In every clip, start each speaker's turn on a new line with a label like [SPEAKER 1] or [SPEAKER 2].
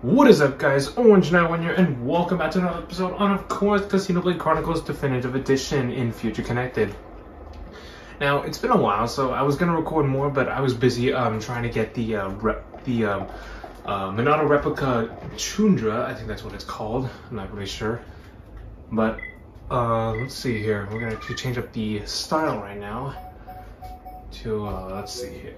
[SPEAKER 1] What is up, guys? Orange now one here, and welcome back to another episode on, of course, Xenoblade Chronicles Definitive Edition in Future Connected. Now, it's been a while, so I was gonna record more, but I was busy trying to get the Minato Replica Chundra. I think that's what it's called. I'm not really sure, but let's see here. We're gonna actually change up the style right now to let's see here.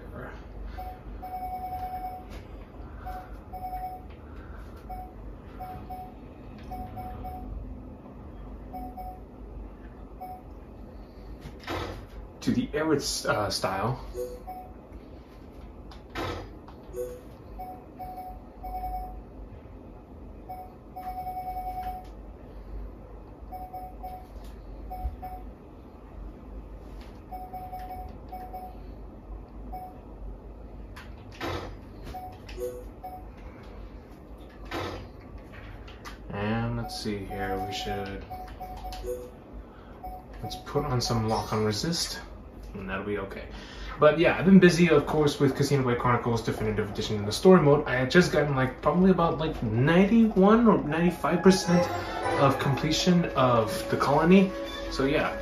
[SPEAKER 1] To the arid style. And let's see here, let's put on some lock on resist, and that'll be okay. But yeah, I've been busy, of course, with Xenoblade Chronicles Definitive Edition in the story mode. I had just gotten probably about 91 or 95% of completion of the colony. So yeah,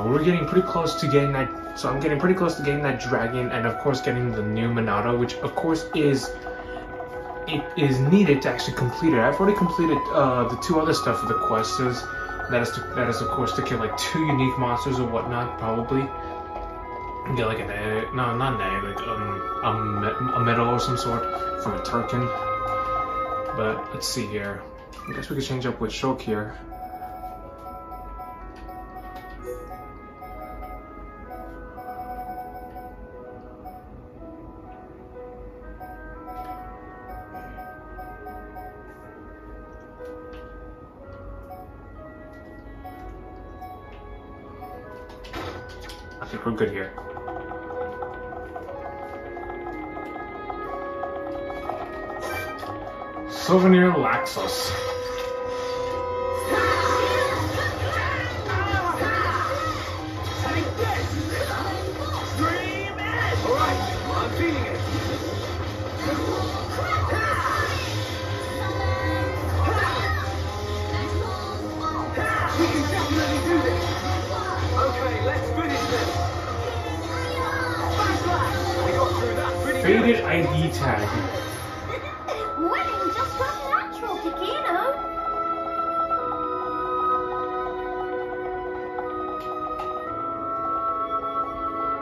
[SPEAKER 1] we're getting pretty close to getting that. So I'm getting pretty close to getting that dragon, and of course getting the new Minato, which of course is needed to actually complete it. I've already completed the two other stuff for the quests. That is of course to kill 2 unique monsters or whatnot, probably. Get an egg, no, not an egg, a medal or some sort from a Turkin. But let's see here. I guess we could change up with Shulk here. I think we're good here. Souvenir Laxos.
[SPEAKER 2] I'm feeling it. We can definitely do this. Okay, let's finish this. We got through that pretty good.
[SPEAKER 1] Faded ID tag.
[SPEAKER 3] Winning just comes natural, Kikino.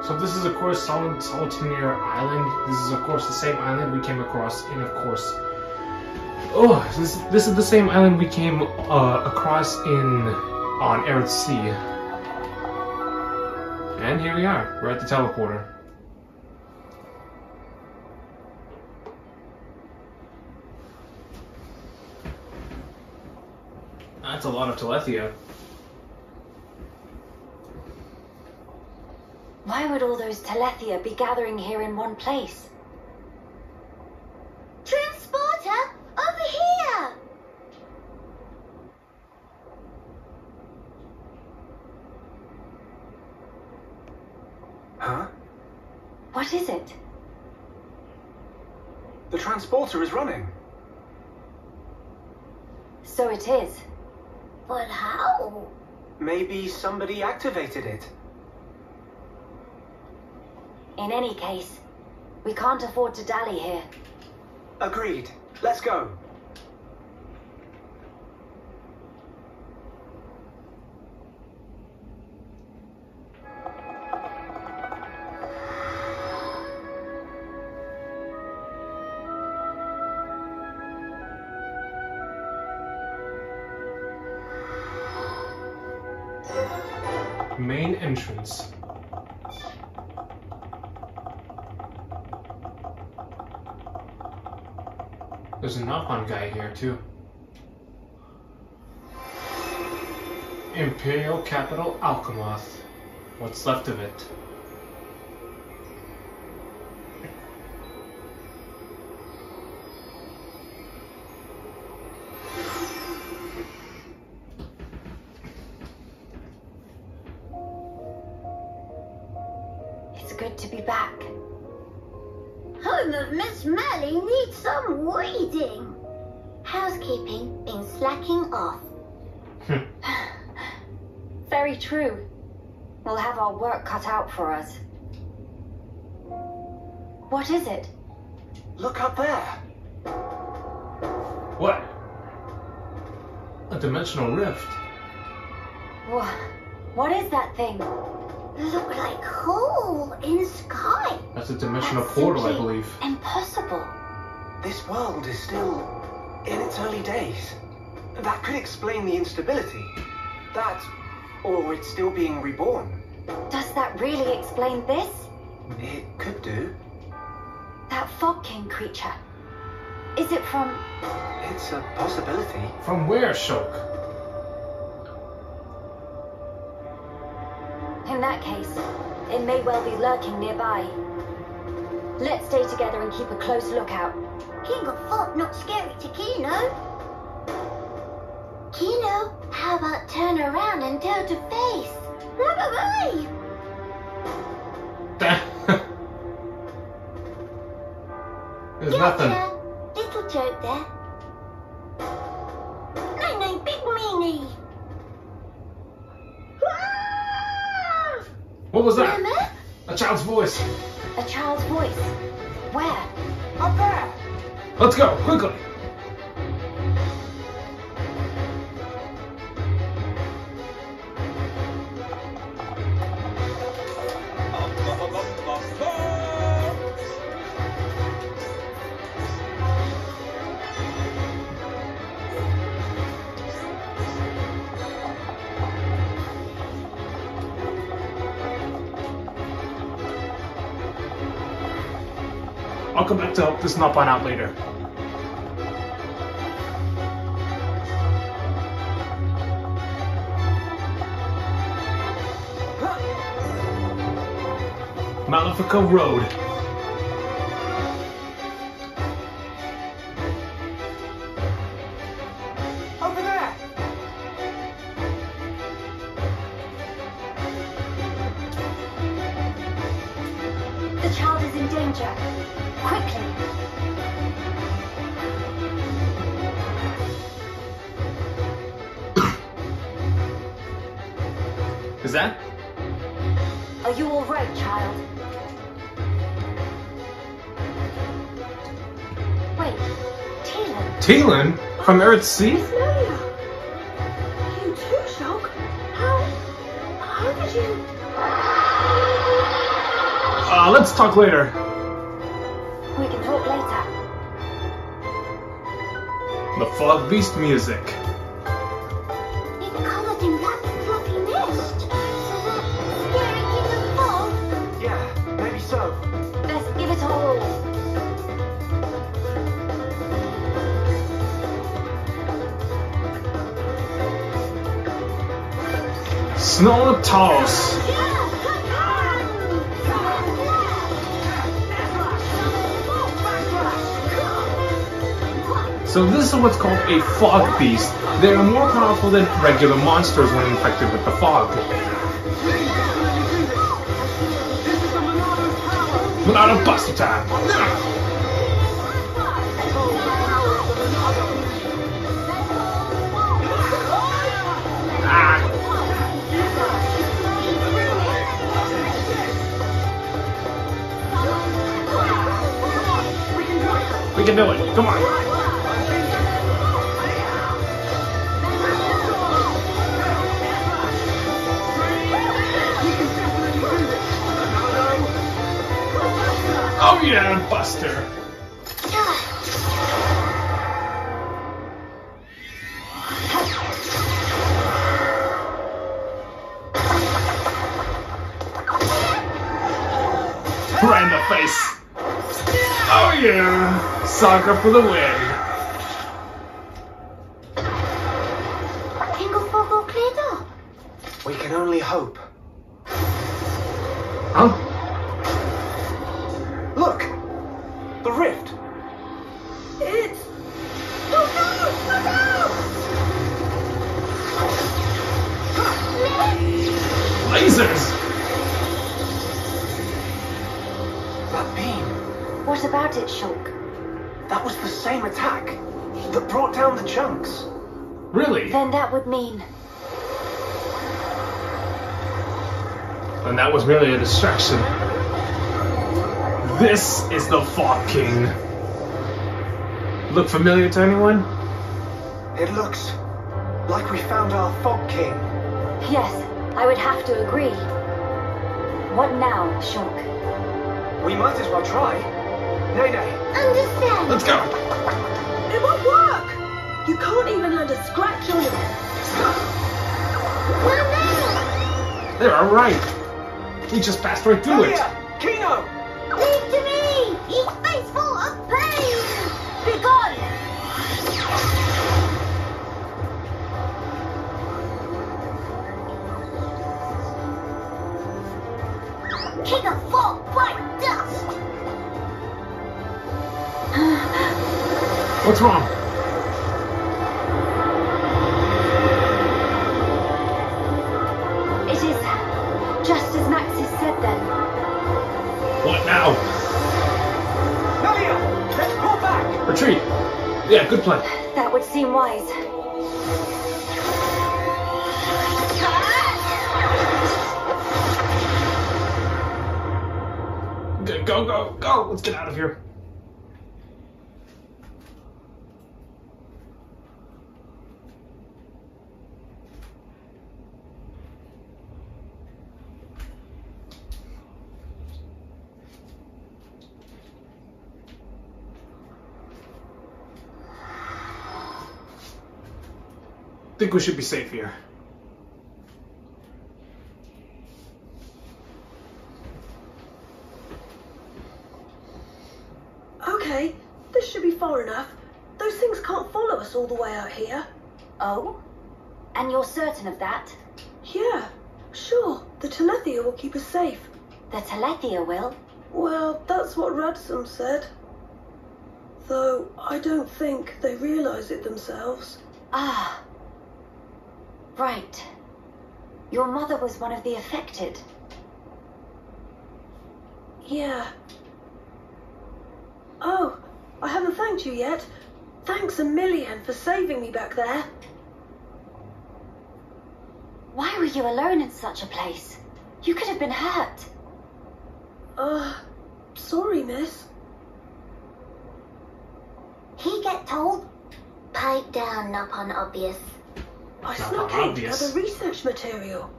[SPEAKER 1] So this is of course Solitaire Island. This is of course the same island we came across in, of course. Oh, this is the same island we came across on Arid Sea. And here we are. We're at the teleporter. That's a lot of Telethia.
[SPEAKER 3] Why would all those Telethia be gathering here in one place? Transporter, over here!
[SPEAKER 2] Huh?
[SPEAKER 3] What is it?
[SPEAKER 2] The transporter is running.
[SPEAKER 3] So it is. But how?
[SPEAKER 2] Maybe somebody activated it.
[SPEAKER 3] In any case, we can't afford to dally here.
[SPEAKER 2] Agreed. Let's go.
[SPEAKER 1] Main entrance. There's a knock-on guy here too. Imperial Capital Alchemoth. What's left of it?
[SPEAKER 3] Good to be back.
[SPEAKER 4] Home of Miss Melly needs some I'm waiting. Housekeeping been slacking off.
[SPEAKER 3] Very true. We'll have our work cut out for us. What is it?
[SPEAKER 2] Look up there.
[SPEAKER 1] What? A dimensional rift.
[SPEAKER 3] What is that thing?
[SPEAKER 4] Look like hole in sky.
[SPEAKER 1] That's a dimensional
[SPEAKER 4] That's
[SPEAKER 1] portal, I
[SPEAKER 4] simply
[SPEAKER 1] believe.
[SPEAKER 4] Impossible.
[SPEAKER 2] This world is still in its early days. That could explain the instability. That, or it's still being reborn.
[SPEAKER 3] Does that really explain this?
[SPEAKER 2] It could do.
[SPEAKER 3] That Fog King creature. Is it from...
[SPEAKER 2] It's a possibility.
[SPEAKER 1] From where, Shulk?
[SPEAKER 3] In that case, it may well be lurking nearby. Let's stay together and keep a close lookout.
[SPEAKER 4] King of Fog not scary to Kino. Kino, how about turn around and tell to face? Run away!
[SPEAKER 1] There's nothing.
[SPEAKER 4] Little joke there. No, big meanie. Ah!
[SPEAKER 1] What was that?
[SPEAKER 4] Mama?
[SPEAKER 1] A child's voice.
[SPEAKER 3] A child's voice. Where?
[SPEAKER 2] Up there!
[SPEAKER 1] Let's go, quickly. I'll come back to help this Nopon out later. Malefica Road.
[SPEAKER 2] Over there!
[SPEAKER 3] The child is in danger. Quickly.
[SPEAKER 1] Is that?
[SPEAKER 3] Are you all right, child? Wait, Talon.
[SPEAKER 1] Talon? From Earthsea?
[SPEAKER 4] Magnolia. You too, Shulk? How did you...
[SPEAKER 1] Let's talk later.
[SPEAKER 3] We can talk later.
[SPEAKER 1] The Fog Beast music.
[SPEAKER 4] It colored in that fluffy mist. So that scary King of Fog?
[SPEAKER 2] Yeah, maybe so.
[SPEAKER 3] Let's give it all.
[SPEAKER 1] Snow Taos. So this is what's called a fog beast. They are more powerful than regular monsters when infected with the fog. Monado Buster time! Ah. We can do it, come on! Oh yeah, Buster! Right in the face! Oh yeah! Soccer for the win!
[SPEAKER 4] King of Fog all cleared up.
[SPEAKER 2] We can only hope.
[SPEAKER 1] Huh?
[SPEAKER 2] Look! The rift!
[SPEAKER 4] It's... Oh no! Look out!
[SPEAKER 1] Lasers!
[SPEAKER 2] That beam.
[SPEAKER 3] What about it, Shulk?
[SPEAKER 2] That was the same attack that brought down the chunks.
[SPEAKER 1] Really?
[SPEAKER 3] Then that would mean...
[SPEAKER 1] And that was merely a distraction. This is the Fog King. Look familiar to anyone?
[SPEAKER 2] It looks like we found our Fog King.
[SPEAKER 3] Yes, I would have to agree. What now, Shulk?
[SPEAKER 2] We might as well try. Nay.
[SPEAKER 4] Understand.
[SPEAKER 1] Let's go.
[SPEAKER 5] It won't work! You can't even land a scratch on him.
[SPEAKER 4] No.
[SPEAKER 1] They're alright. He just passed right through it.
[SPEAKER 2] Nalia! Kino!
[SPEAKER 4] Leave to me! He's face full of pain!
[SPEAKER 3] Be gone!
[SPEAKER 4] King of fog, white dust!
[SPEAKER 1] What's wrong?
[SPEAKER 3] It is just as Maxis said then.
[SPEAKER 1] What now?
[SPEAKER 2] Nalia! Let's pull back!
[SPEAKER 1] Retreat. Yeah, good plan.
[SPEAKER 3] That would seem wise.
[SPEAKER 1] Go. Let's get out of here. Think we should be safe here.
[SPEAKER 5] Okay, this should be far enough. Those things can't follow us all the way out here.
[SPEAKER 3] Oh? And you're certain of that?
[SPEAKER 5] Yeah, sure. The Telethia will keep us safe.
[SPEAKER 3] The Telethia will?
[SPEAKER 5] Well, that's what Radsum said. Though I don't think they realize it themselves.
[SPEAKER 3] Ah. Right. Your mother was one of the affected.
[SPEAKER 5] Yeah. Oh, I haven't thanked you yet. Thanks a million for saving me back there.
[SPEAKER 3] Why were you alone in such a place? You could have been hurt.
[SPEAKER 5] Sorry, miss.
[SPEAKER 4] He get told? Pipe down, not obvious.
[SPEAKER 5] I
[SPEAKER 1] Not
[SPEAKER 5] snuck in to
[SPEAKER 1] obvious.
[SPEAKER 5] gather research material.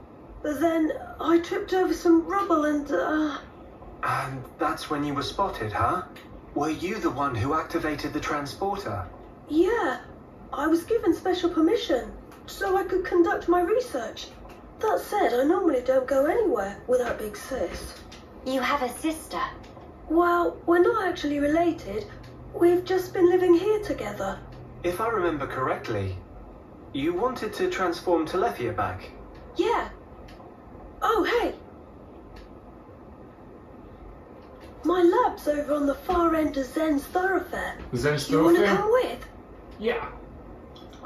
[SPEAKER 5] But then I tripped over some rubble and,
[SPEAKER 2] And that's when you were spotted, huh? Were you the one who activated the transporter?
[SPEAKER 5] yeah, I was given special permission so I could conduct my research. That said, I normally don't go anywhere without Big Sis.
[SPEAKER 3] You have a sister.
[SPEAKER 5] Well, we're not actually related. We've just been living here together.
[SPEAKER 2] If I remember correctly, you wanted to transform Telethia back.
[SPEAKER 5] Yeah. Oh, hey. My lab's over on the far end of Zen's thoroughfare.
[SPEAKER 1] Zen's
[SPEAKER 5] You want to
[SPEAKER 1] thoroughfare?
[SPEAKER 5] come with?
[SPEAKER 1] Yeah.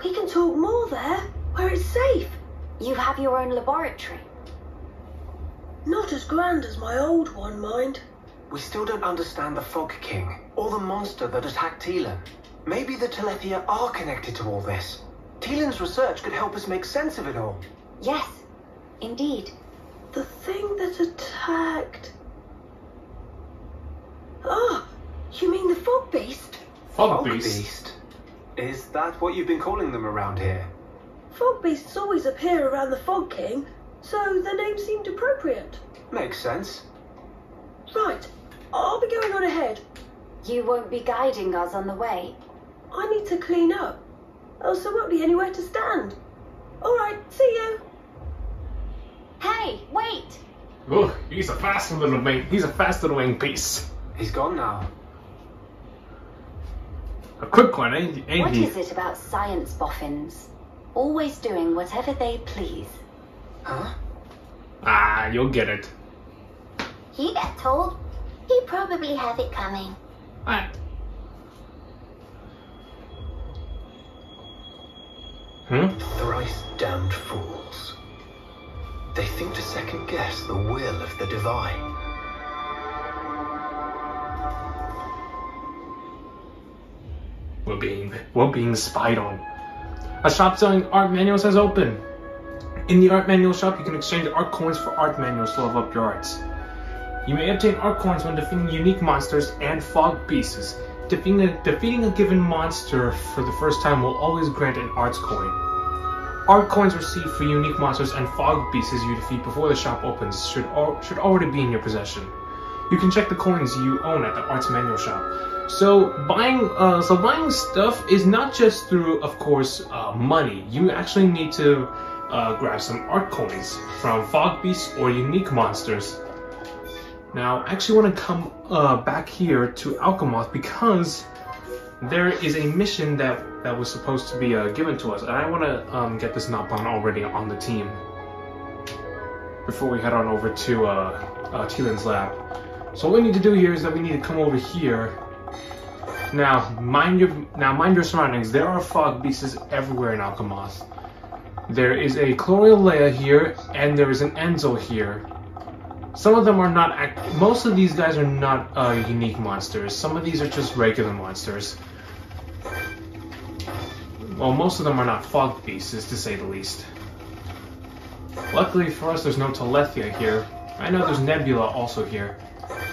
[SPEAKER 5] We can talk more there, where it's safe.
[SPEAKER 3] You have your own laboratory.
[SPEAKER 5] Not as grand as my old one, mind.
[SPEAKER 2] We still don't understand the Fog King, or the monster that attacked Teelan. Maybe the Telethia are connected to all this. Teelan's research could help us make sense of it all.
[SPEAKER 3] Yes, indeed.
[SPEAKER 5] The thing that attacked... Oh, you mean the fog beast?
[SPEAKER 1] Fog beast.
[SPEAKER 2] Is that what you've been calling them around here?
[SPEAKER 5] Fog beasts always appear around the Fog King, so the name seemed appropriate.
[SPEAKER 2] Makes sense.
[SPEAKER 5] Right, I'll be going on ahead.
[SPEAKER 3] You won't be guiding us on the way.
[SPEAKER 5] I need to clean up, else there won't be anywhere to stand. All right, see you.
[SPEAKER 3] Hey, wait!
[SPEAKER 1] Oh, he's a fast little mate. He's a fast little wing piece.
[SPEAKER 2] He's gone now.
[SPEAKER 1] A quick one, ain't
[SPEAKER 3] What
[SPEAKER 1] he?
[SPEAKER 3] is it about science boffins? Always doing whatever they please.
[SPEAKER 2] Huh?
[SPEAKER 1] Ah, you'll get it.
[SPEAKER 4] He get told? He probably have it coming.
[SPEAKER 1] Ah.
[SPEAKER 6] Thrice damned fools. They think to second guess the will of the divine.
[SPEAKER 1] We're being spied on. A shop selling art manuals has opened. In the art manual shop, you can exchange art coins for art manuals to level up your arts. You may obtain art coins when defeating unique monsters and fog pieces. Defeating a given monster for the first time will always grant an arts coin. Art coins received for unique monsters and fog pieces you defeat before the shop opens should already be in your possession. You can check the coins you own at the arts manual shop. So buying stuff is not just through, of course, money. You actually need to grab some art coins from fog beasts or unique monsters. Now, I actually want to come back here to Alchemoth because there is a mission that was supposed to be given to us, and I want to get this Nopon already on the team before we head on over to Teelan's lab. So what we need to do here is that we need to come over here. Now, mind your surroundings. There are fog beasts everywhere in Alchemoth. There is a Chloriolea here, and there is an Enzo here. Some of them are not. Most of these guys are not unique monsters. Some of these are just regular monsters. Well, most of them are not fog beasts, to say the least. Luckily for us, there's no Telethia here. I know there's Nebula also here.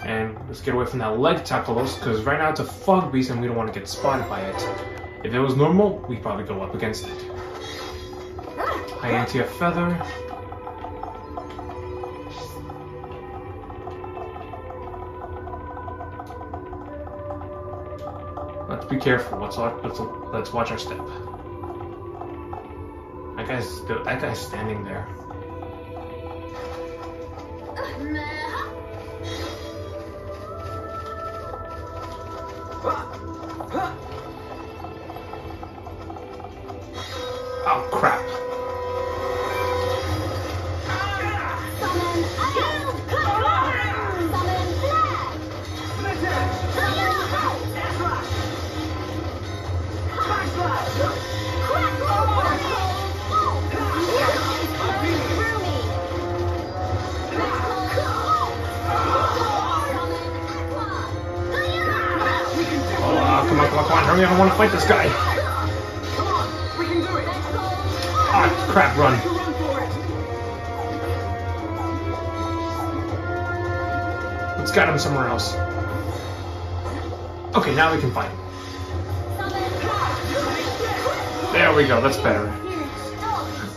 [SPEAKER 1] And let's get away from that leg Tackles, because right now it's a fog beast and we don't want to get spotted by it. If it was normal, we'd probably go up against it. Hyantia Feather. Let's be careful. Let's watch our step. That guy's standing there. Oh crap! Come on, hurry up, I want to fight this guy!
[SPEAKER 2] Come on, we can do it!
[SPEAKER 1] Ah, crap, run! Let's get him somewhere else. Okay, now we can fight him. There we go, that's better.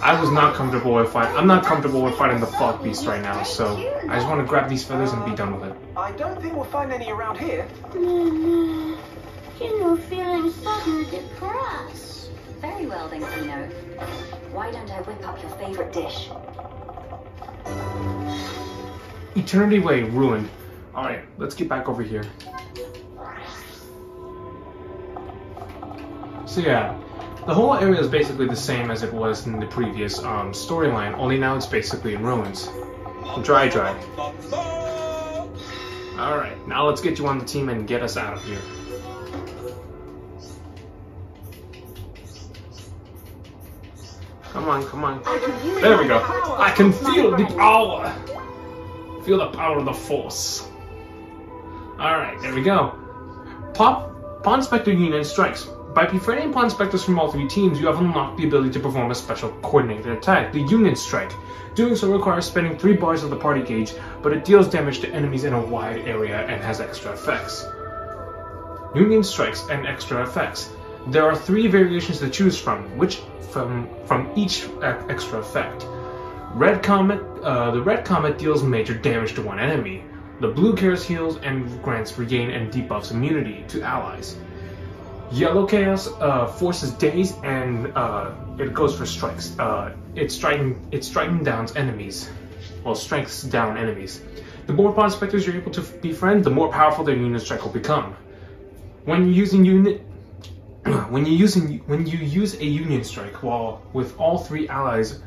[SPEAKER 1] I was not comfortable with fighting. I'm not comfortable with fighting the fog beast right now, so I just want to grab these feathers and be done with it.
[SPEAKER 2] I don't think we'll find any around here.
[SPEAKER 4] You know, feeling suddenly depressed.
[SPEAKER 3] Very well then, Kino. Why don't I whip up your favorite dish?
[SPEAKER 1] Eternity Way, ruined. Alright, let's get back over here. So yeah, the whole area is basically the same as it was in the previous storyline, only now it's basically in ruins. Dry. Alright, now let's get you on the team and get us out of here. Come on. There we go. I can feel the power. Feel the power of the Force. Alright, there we go. Pawn Spectre Union strikes. By befriending Pawn Spectres from all three teams, you have unlocked the ability to perform a special coordinated attack, the Union Strike. Doing so requires spending 3 bars of the party gauge, but it deals damage to enemies in a wide area and has extra effects. Union Strikes and extra effects. There are 3 variations to choose from, from each extra effect. The Red Comet deals major damage to one enemy. The Blue Chaos heals and grants regain and debuffs immunity to allies. Yellow Chaos forces daze and it goes for strikes. It striking down enemies. Well, strikes down enemies. The more Pawn Spectres you're able to befriend, the more powerful their Union Strike will become. When you use a Union Strike, with all three allies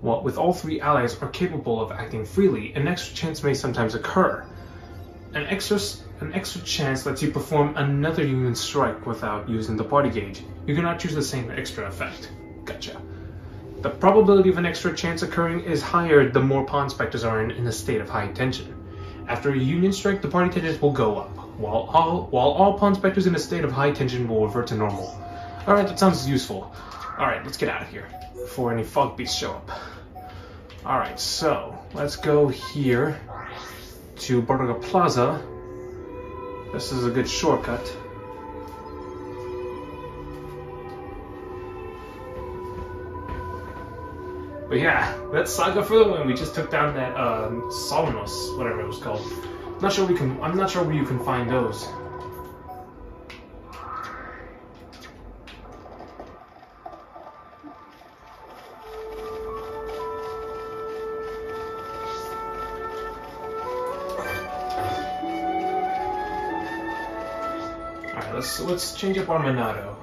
[SPEAKER 1] are capable of acting freely, an extra chance may sometimes occur. An extra chance lets you perform another Union Strike without using the party gauge. You cannot choose the same extra effect. Gotcha. The probability of an extra chance occurring is higher the more Pawn Spectres are in a state of high tension. After a Union Strike, the party tension will go up. While all pawn specters in a state of high tension will revert to normal. Alright, that sounds useful. Alright, let's get out of here before any fog beasts show up. Alright, so let's go here to Bardoga Plaza. This is a good shortcut. But yeah, that's Saga for the win. We just took down that Solomos, whatever it was called. I'm not sure where you can find those. Alright, let's change up our Monado.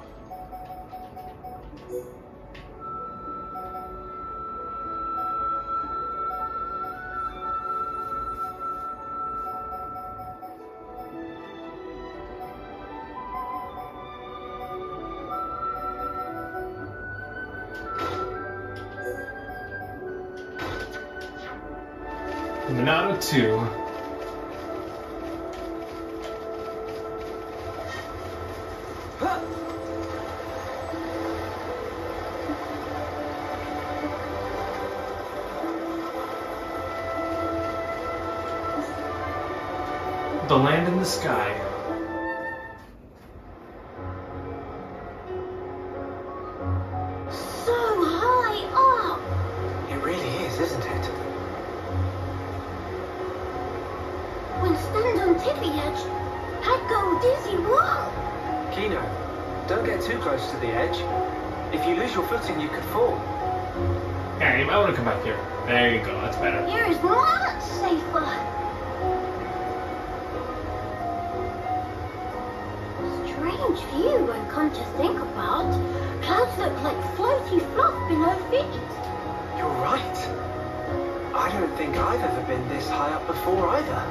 [SPEAKER 1] Monado 2. The land in the sky.
[SPEAKER 4] So high up!
[SPEAKER 2] It really is, isn't it?
[SPEAKER 4] When stand on tippy edge, I'd go dizzy. Whoa!
[SPEAKER 2] Kino, don't get too close to the edge. If you lose your footing, you could fall.
[SPEAKER 1] Yeah, you might want to come back here. There you go, that's better.
[SPEAKER 4] Here is much safer. Strange view when come to think about. Clouds look like floaty fluff below feet.
[SPEAKER 2] You're right. I don't think I've ever been this high up before either.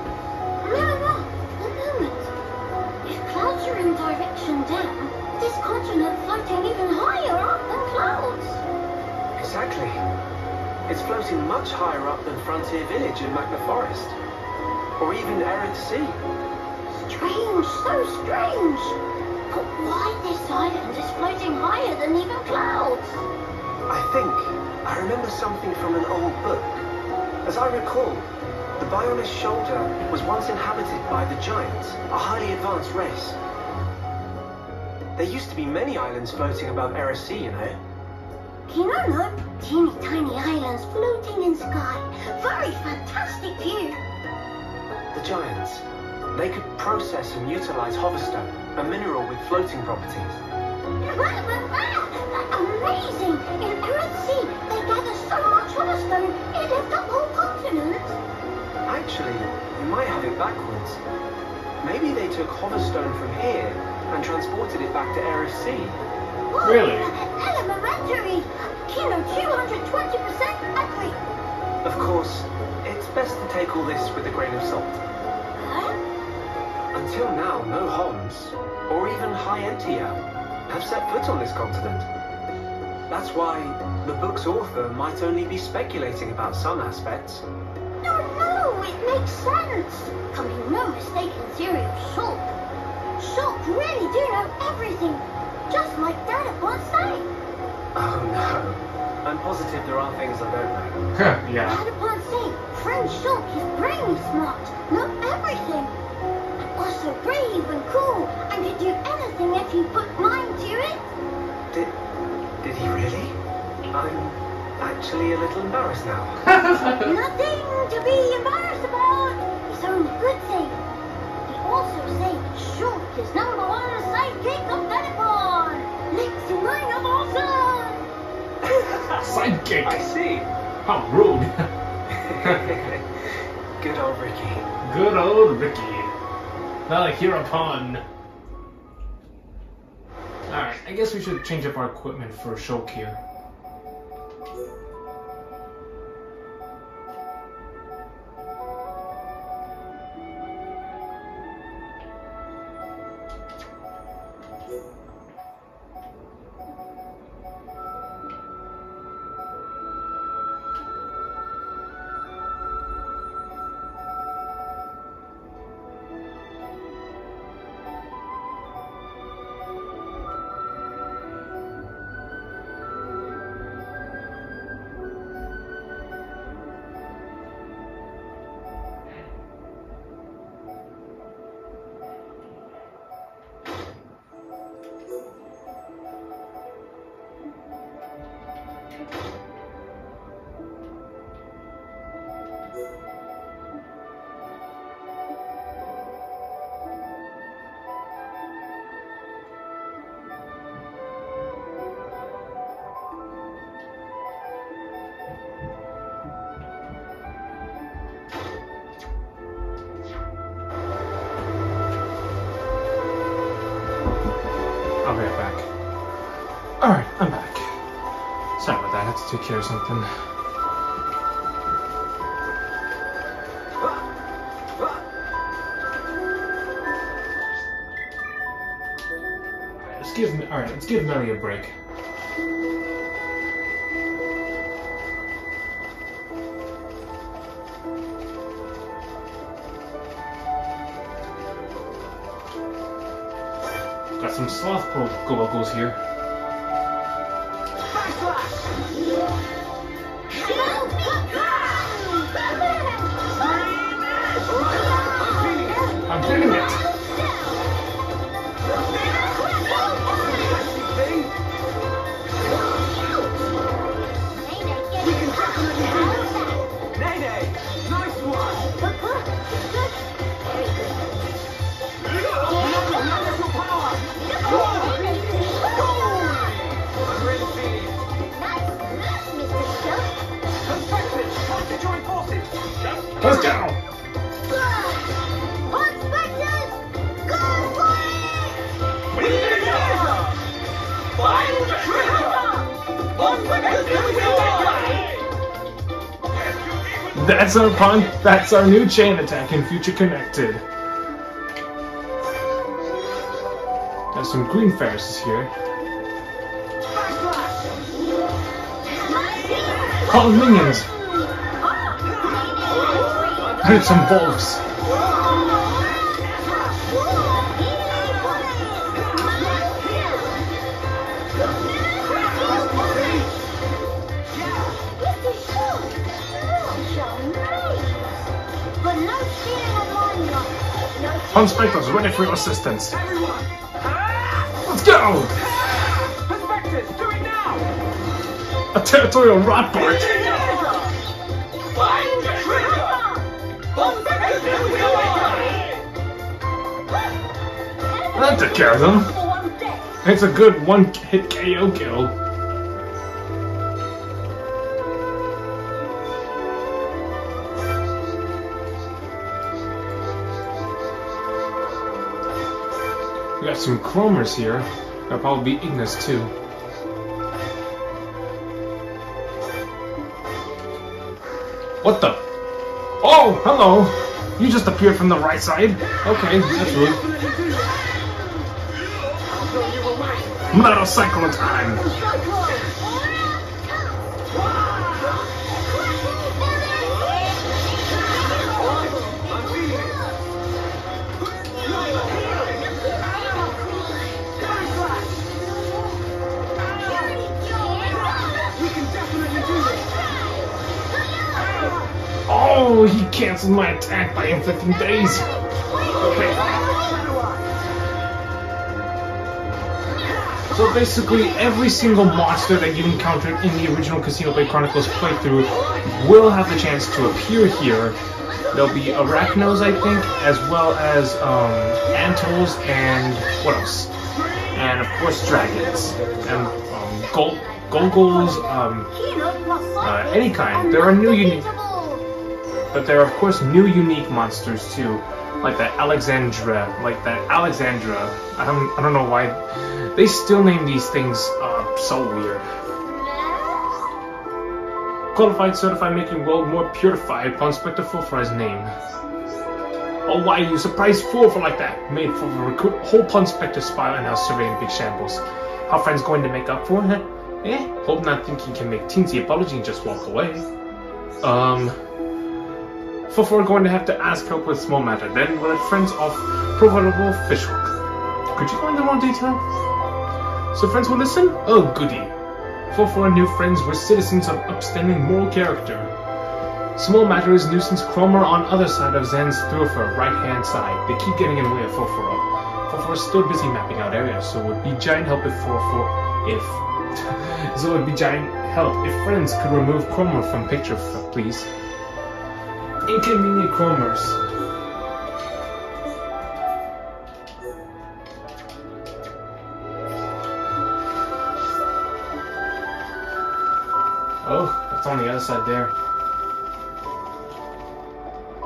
[SPEAKER 4] No, a moment. If clouds are in direction down, this continent floating even higher up than clouds.
[SPEAKER 2] Exactly. It's floating much higher up than Frontier Village in Magna Forest. Or even Arid Sea.
[SPEAKER 4] Strange, so strange. But why this island is floating higher than even clouds?
[SPEAKER 2] I remember something from an old book. As I recall, the Bionis Shoulder was once inhabited by the Giants, a highly advanced race. There used to be many islands floating above Arid Sea, you know.
[SPEAKER 4] No, teeny tiny islands floating in sky. Very fantastic view.
[SPEAKER 2] The Giants, they could process and utilize hoverstone, a mineral with floating properties.
[SPEAKER 4] Amazing! In Arid Sea, they gather so much hoverstone, it left up whole continents.
[SPEAKER 2] Actually, you might have it backwards. Maybe they took hoverstone from here and transported it back to Arid Sea.
[SPEAKER 4] Whoa,
[SPEAKER 1] Really?
[SPEAKER 4] Elementary! Kino 220% accurate.
[SPEAKER 2] Of course, it's best to take all this with a grain of salt.
[SPEAKER 4] Huh?
[SPEAKER 2] Until now, no Homs, or even High Entia, have set foot on this continent. That's why the book's author might only be speculating about some aspects.
[SPEAKER 4] No, it makes sense. Coming no mistaken theory of Shulk. Shulk really do know everything, just like Dad once said.
[SPEAKER 2] Oh no, I'm positive there are things I don't know.
[SPEAKER 1] Yeah.
[SPEAKER 4] Dad upon say, friend Shulk is brainy smart, not everything. But also brave and cool, and could do anything if you put mind to it.
[SPEAKER 2] Did he really? I'm actually a little embarrassed now.
[SPEAKER 4] Nothing to be embarrassed about. It's only a good thing. He also say Shulk is #1 sidekick of Benepon. Next in line of awesome.
[SPEAKER 1] Sidekick!
[SPEAKER 2] I see.
[SPEAKER 1] How rude!
[SPEAKER 2] Good old Ricky.
[SPEAKER 1] Good old Ricky. Not like hereupon. Alright, I guess we should change up our equipment for Shulk here. I'll be right back. Alright, I'm back. Sorry about that, I had to take care of something. Let's give Melly a break. Got some sloth goggles here. I'm feeling it. Let's go! That's our punk. That's our new chain attack in Future Connected. There's some green Ferrises here. Call minions. Heard some wolves. Conspectors ready for your assistance. Let's go!
[SPEAKER 2] Perspectives, do it now!
[SPEAKER 1] A territorial rotbart. That took care of them. It's a good one-hit KO kill. We got some chromers here. There'll probably be Ignis too. What the? Oh, hello! You just appeared from the right side? Okay, that's rude. Metal Cyclone time! Oh, he canceled my attack by inflicting daze. Okay. So basically, every single monster that you encountered in the original Xenoblade Chronicles playthrough will have the chance to appear here. There'll be Arachnos, I think, as well as Antols and what else? And of course, dragons and Golgols, any kind. There are new unique. But there are, of course, new unique monsters too, like that Alexandra. I don't know why they still name these things so weird. Qualified, certified, making world more purified. Conspector full for his name. Oh, why you surprised fool for like that? Made for a whole Conspector spy and now surveying big shambles. How friends going to make up for it? Hope not think he can make teensy apology and just walk away. We're going to have to ask help with small matter. Then we'll let friends off profitable fishhook. Could you go into more detail? So friends will listen? Oh goody. For new friends were citizens of upstanding moral character. Small matter is nuisance Chromer on other side of Zan's thoroughfare, right hand side. They keep getting in the way of Foforo. Foforo is still busy mapping out areas, so it would be giant help if Help, if friends could remove Cromer from picture, please. Inconvenient Cromers. Oh, that's on the other side there.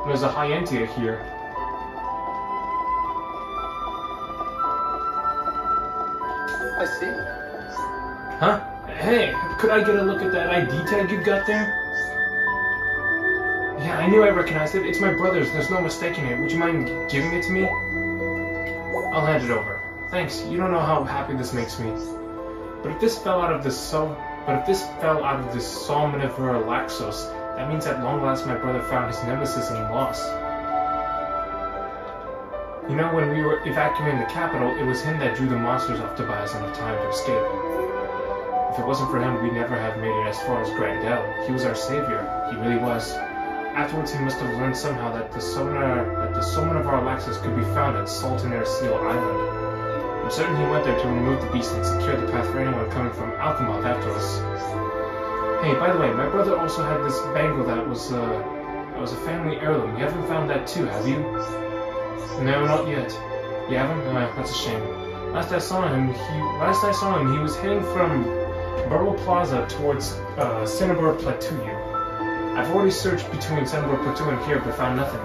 [SPEAKER 1] There's a Hyantia here.
[SPEAKER 6] I see.
[SPEAKER 1] Huh? Hey, could I get a look at that ID tag you got there? Yeah, I knew I recognized it. It's my brother's. There's no mistaking it. Would you mind giving it to me? I'll hand it over. Thanks. You don't know how happy this makes me. But if this fell out of the Somnivora Laxos, that means at long last my brother found his nemesis and lost. You know, when we were evacuating the capital, it was him that drew the monsters off to buy us enough time to escape. If it wasn't for him, we'd never have made it as far as Grandel. He was our savior. He really was. Afterwards, he must have learned somehow that the Somnivora Laxos could be found at Saltinair Seal Island. I'm certain he went there to remove the beast and secure the path for anyone coming from Alchemoth after us. Hey, by the way, my brother also had this bangle that was a family heirloom. You haven't found that too, have you? No, not yet. You haven't? That's a shame. Last I saw him, he was heading from Burrow Plaza towards Xenoblade Plateau. I've already searched between Xenoblade Plateau and here, but found nothing.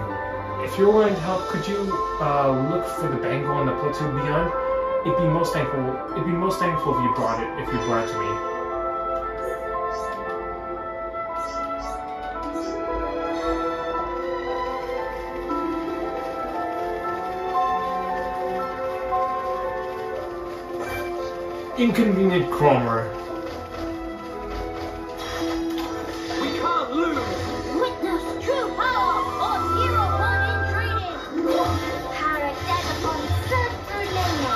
[SPEAKER 1] If you're willing to help, could you look for the bangle on the plateau beyond? It'd be most thankful if you brought it to me. Inconvenient Cromer.
[SPEAKER 2] We can't lose!
[SPEAKER 4] Witness true power of Hero 1 in training! Paradagapon Serpernina!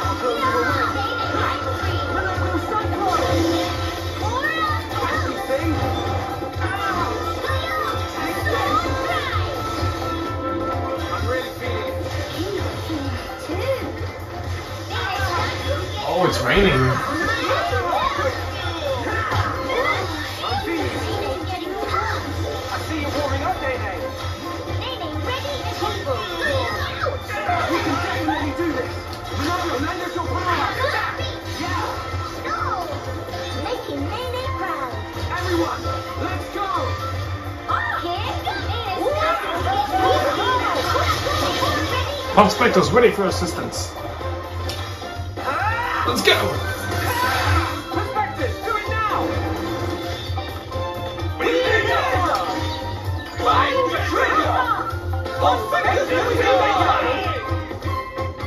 [SPEAKER 2] I'll go to the west. Monocle Cyclone! Everything! I'm really feeling it.
[SPEAKER 1] Oh, it's raining.
[SPEAKER 2] I'm feeling it. I see you warming up, Day-Day. We can definitely do this. Remember, lend us your power. Yeah.
[SPEAKER 4] Making Nene proud.
[SPEAKER 2] Everyone, let's go.
[SPEAKER 1] Pump Spectre's ready for assistance. Let's go!
[SPEAKER 2] Perspective, do it now! We need it! Find the trigger! Perspective, do it!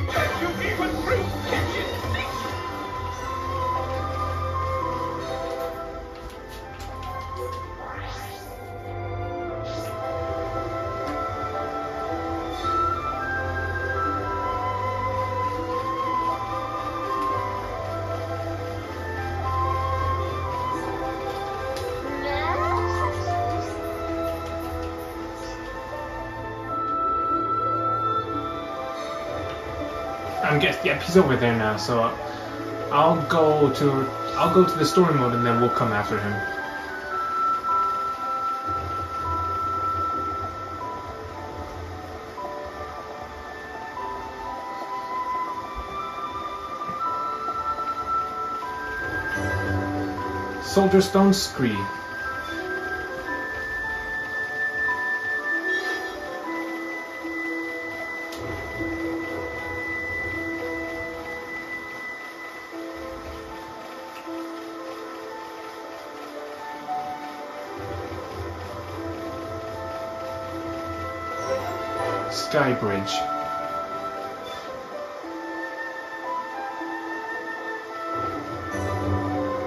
[SPEAKER 2] Can you even prove kitchen six?
[SPEAKER 1] Yep, he's over there now, so I'll go to the story mode and then we'll come after him. Soldier Stone Scree. Sky Bridge.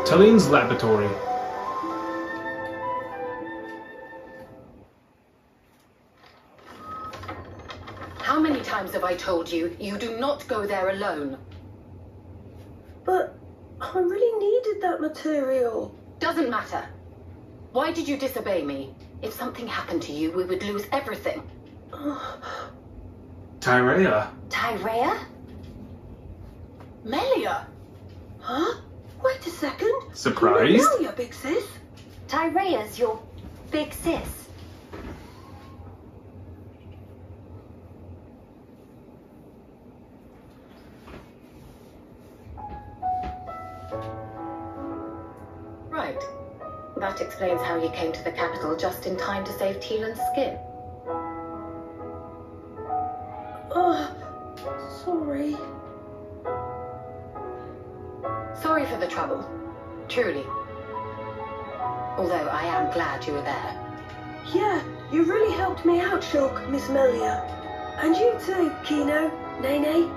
[SPEAKER 1] Taline's laboratory.
[SPEAKER 7] How many times have I told you, you do not go there alone?
[SPEAKER 5] But I really needed that material.
[SPEAKER 7] Doesn't matter. Why did you disobey me? If something happened to you, we would lose everything.
[SPEAKER 1] Tyrea.
[SPEAKER 3] Tyrea?
[SPEAKER 7] Melia!
[SPEAKER 5] Huh? Wait a second.
[SPEAKER 1] Surprised?
[SPEAKER 5] Melia, big sis.
[SPEAKER 3] Tyrea's your big sis.
[SPEAKER 7] Right. That explains how you came to the capital just in time to save Teelan's skin.
[SPEAKER 5] Sorry.
[SPEAKER 7] Sorry for the trouble. Truly. Although I am glad you were there.
[SPEAKER 5] Yeah, you really helped me out, Shulk, Miss Melia. And you too, Kino, Nene.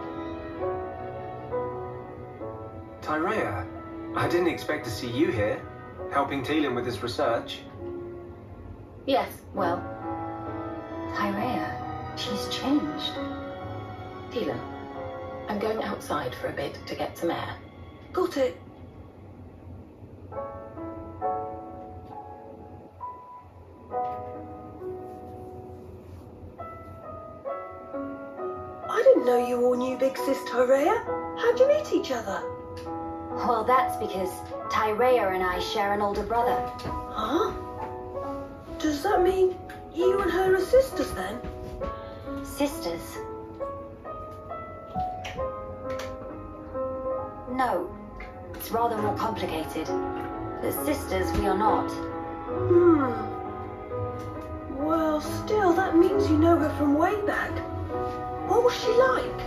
[SPEAKER 2] Tyrea, I didn't expect to see you here, helping Teelan with his research.
[SPEAKER 7] Yes, well,
[SPEAKER 3] Tyrea, she's changed.
[SPEAKER 7] Teelan, I'm going outside for a bit to get some air.
[SPEAKER 5] Got it. I didn't know you all knew Big Sis Tyrea. How'd you meet each other?
[SPEAKER 3] Well, that's because Tyrea and I share an older brother.
[SPEAKER 5] Huh? Does that mean you and her are sisters then?
[SPEAKER 3] Sisters? No, it's rather more complicated. But sisters, we are not.
[SPEAKER 5] Well, still, that means you know her from way back. What was she like?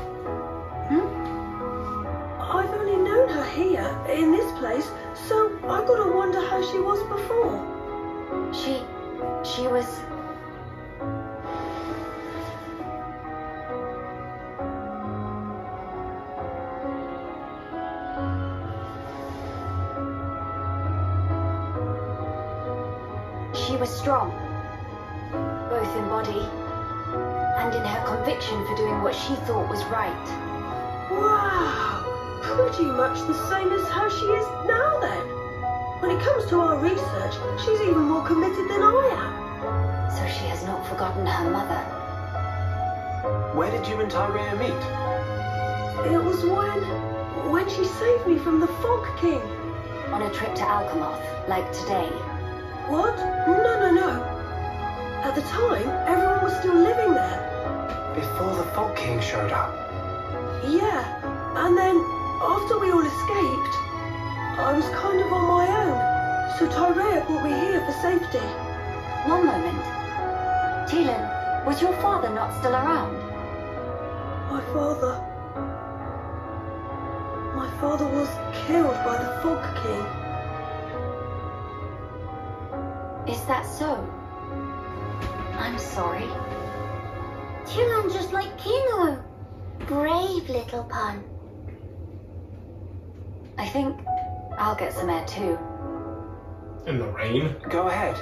[SPEAKER 5] I've only known her here, in this place, so I gotta wonder how she was before.
[SPEAKER 3] She was... She was strong, both in body and in her conviction for doing what she thought was right.
[SPEAKER 5] Wow! Pretty much the same as how she is now then. When it comes to our research, she's even more committed than I am.
[SPEAKER 3] So she has not forgotten her mother.
[SPEAKER 2] Where did you and Tyrea meet?
[SPEAKER 5] It was when she saved me from the Fog King.
[SPEAKER 3] On a trip to Alchemoth, like today.
[SPEAKER 5] What? No. At the time, everyone was still living there.
[SPEAKER 2] Before the Fog King showed up.
[SPEAKER 5] Yeah, and then, after we all escaped, I was kind of on my own, so Tyrea brought me here for safety.
[SPEAKER 3] One moment. Teelan, was your father not still around?
[SPEAKER 5] My father was killed by the Fog King.
[SPEAKER 3] Is that so? I'm sorry.
[SPEAKER 4] Teelan just like Kino. Brave little pun.
[SPEAKER 3] I think I'll get some air too.
[SPEAKER 1] In the rain?
[SPEAKER 2] Go ahead.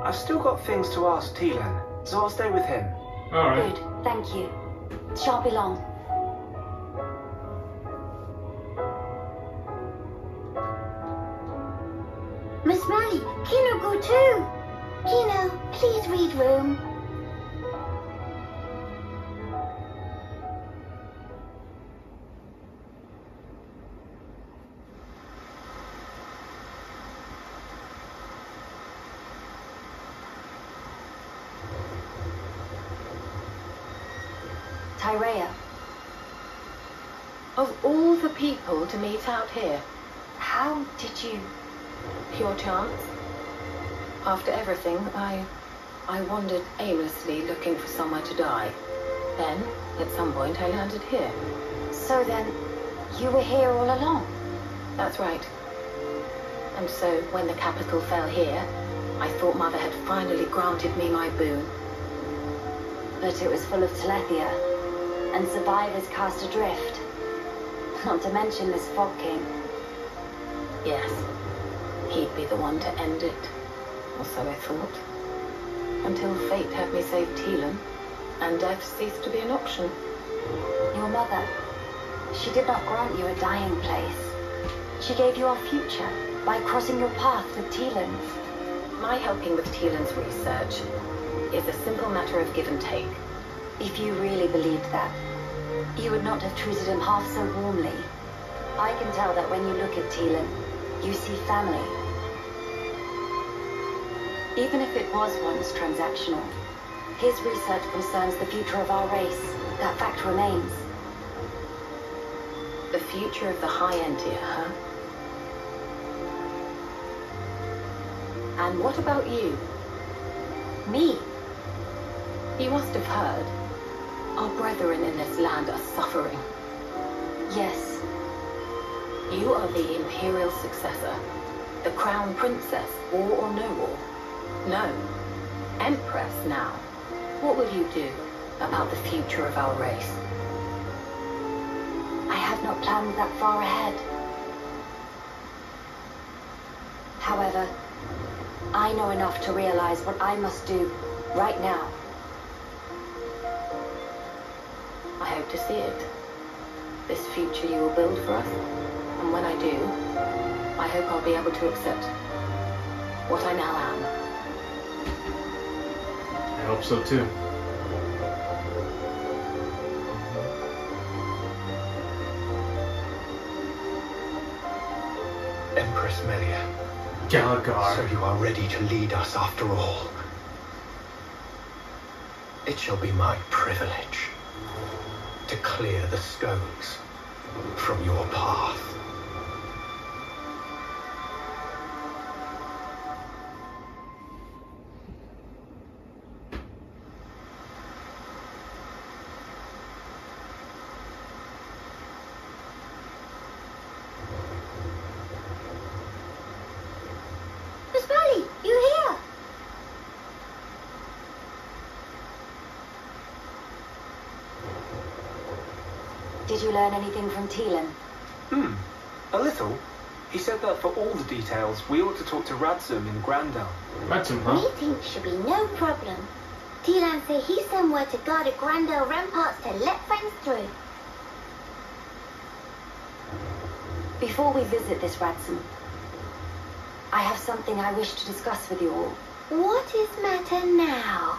[SPEAKER 2] I've still got things to ask Teelan, so I'll stay with him.
[SPEAKER 1] Alright.
[SPEAKER 3] Good, thank you. Shan't be long.
[SPEAKER 4] Miss Mally, Kino go too. Kino, please read room.
[SPEAKER 3] Tyrea,
[SPEAKER 7] Of all the people to meet out here,
[SPEAKER 3] how did you...
[SPEAKER 7] pure chance. After everything, I wandered aimlessly looking for somewhere to die. Then, at some point, I landed here.
[SPEAKER 3] So then, you were here all along?
[SPEAKER 7] That's right. And so, when the capital fell here, I thought Mother had finally granted me my boon.
[SPEAKER 3] But it was full of Telethia, and survivors cast adrift. Not to mention this Fog King.
[SPEAKER 7] Yes, he'd be the one to end it. Or so I thought. Until fate had me save Teelan, and death ceased to be an option.
[SPEAKER 3] Your mother, she did not grant you a dying place. She gave you our future by crossing your path with Teelan.
[SPEAKER 7] My helping with Teelan's research is a simple matter of give and take.
[SPEAKER 3] If you really believed that, you would not have treated him half so warmly. I can tell that when you look at Teelan, You see family. Even if it was once transactional, his research concerns the future of our race. That fact remains.
[SPEAKER 7] The future of the High Entia, huh? And what about you?
[SPEAKER 3] Me?
[SPEAKER 7] You must have heard. Our brethren in this land are suffering.
[SPEAKER 3] Yes.
[SPEAKER 7] You are the Imperial successor. The Crown Princess, war or no war. No. Empress now. What will you do about the future of our race?
[SPEAKER 3] I have not planned that far ahead. However, I know enough to realize what I must do right now.
[SPEAKER 7] I hope to see it. This future you will build for us. And when I do, I hope I'll be able to accept what I now am.
[SPEAKER 1] I hope so too.
[SPEAKER 6] Empress Melia.
[SPEAKER 1] Galagar.
[SPEAKER 6] So you are ready to lead us after all. It shall be my privilege to clear the stones from your path.
[SPEAKER 4] Miss Valley, you here?
[SPEAKER 3] Did you learn anything from Teelan?
[SPEAKER 2] A little. He said that for all the details, we ought to talk to Radzum in Grandel.
[SPEAKER 1] Radzum, huh?
[SPEAKER 4] Meeting should be no problem. Teelan say he's somewhere to guard at Grandel ramparts to let friends through.
[SPEAKER 3] Before we visit this Radzum, I have something I wish to discuss with you all.
[SPEAKER 4] What is matter now?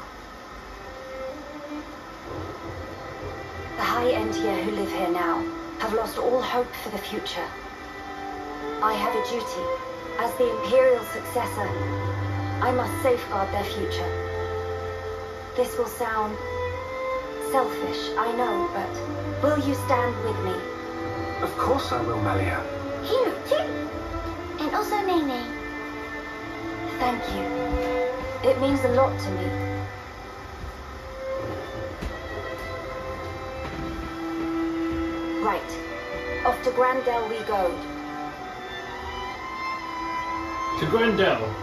[SPEAKER 3] The High Entia who live here now have lost all hope for the future. I have a duty. As the Imperial successor, I must safeguard their future. This will sound selfish, I know, but will you stand with me?
[SPEAKER 2] Of course I will, Melia.
[SPEAKER 4] Hino too. And also Nene.
[SPEAKER 3] Thank you. It means a lot to me. Right. Off to Grandel we go.
[SPEAKER 1] To Grandel.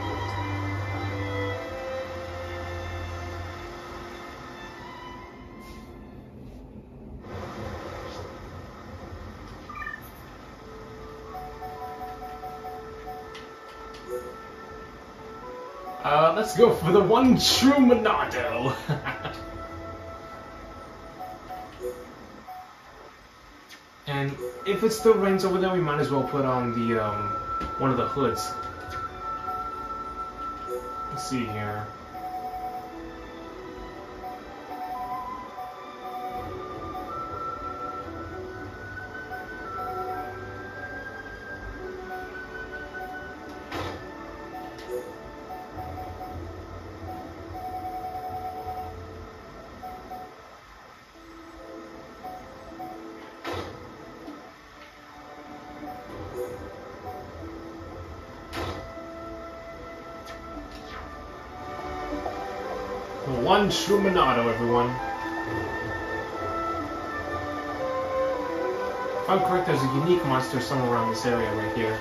[SPEAKER 1] Let's go for the one true Monado. And if it still rains over there, we might as well put on the one of the hoods. Let's see here. One true Monado, everyone. If I'm correct, there's a unique monster somewhere around this area right here.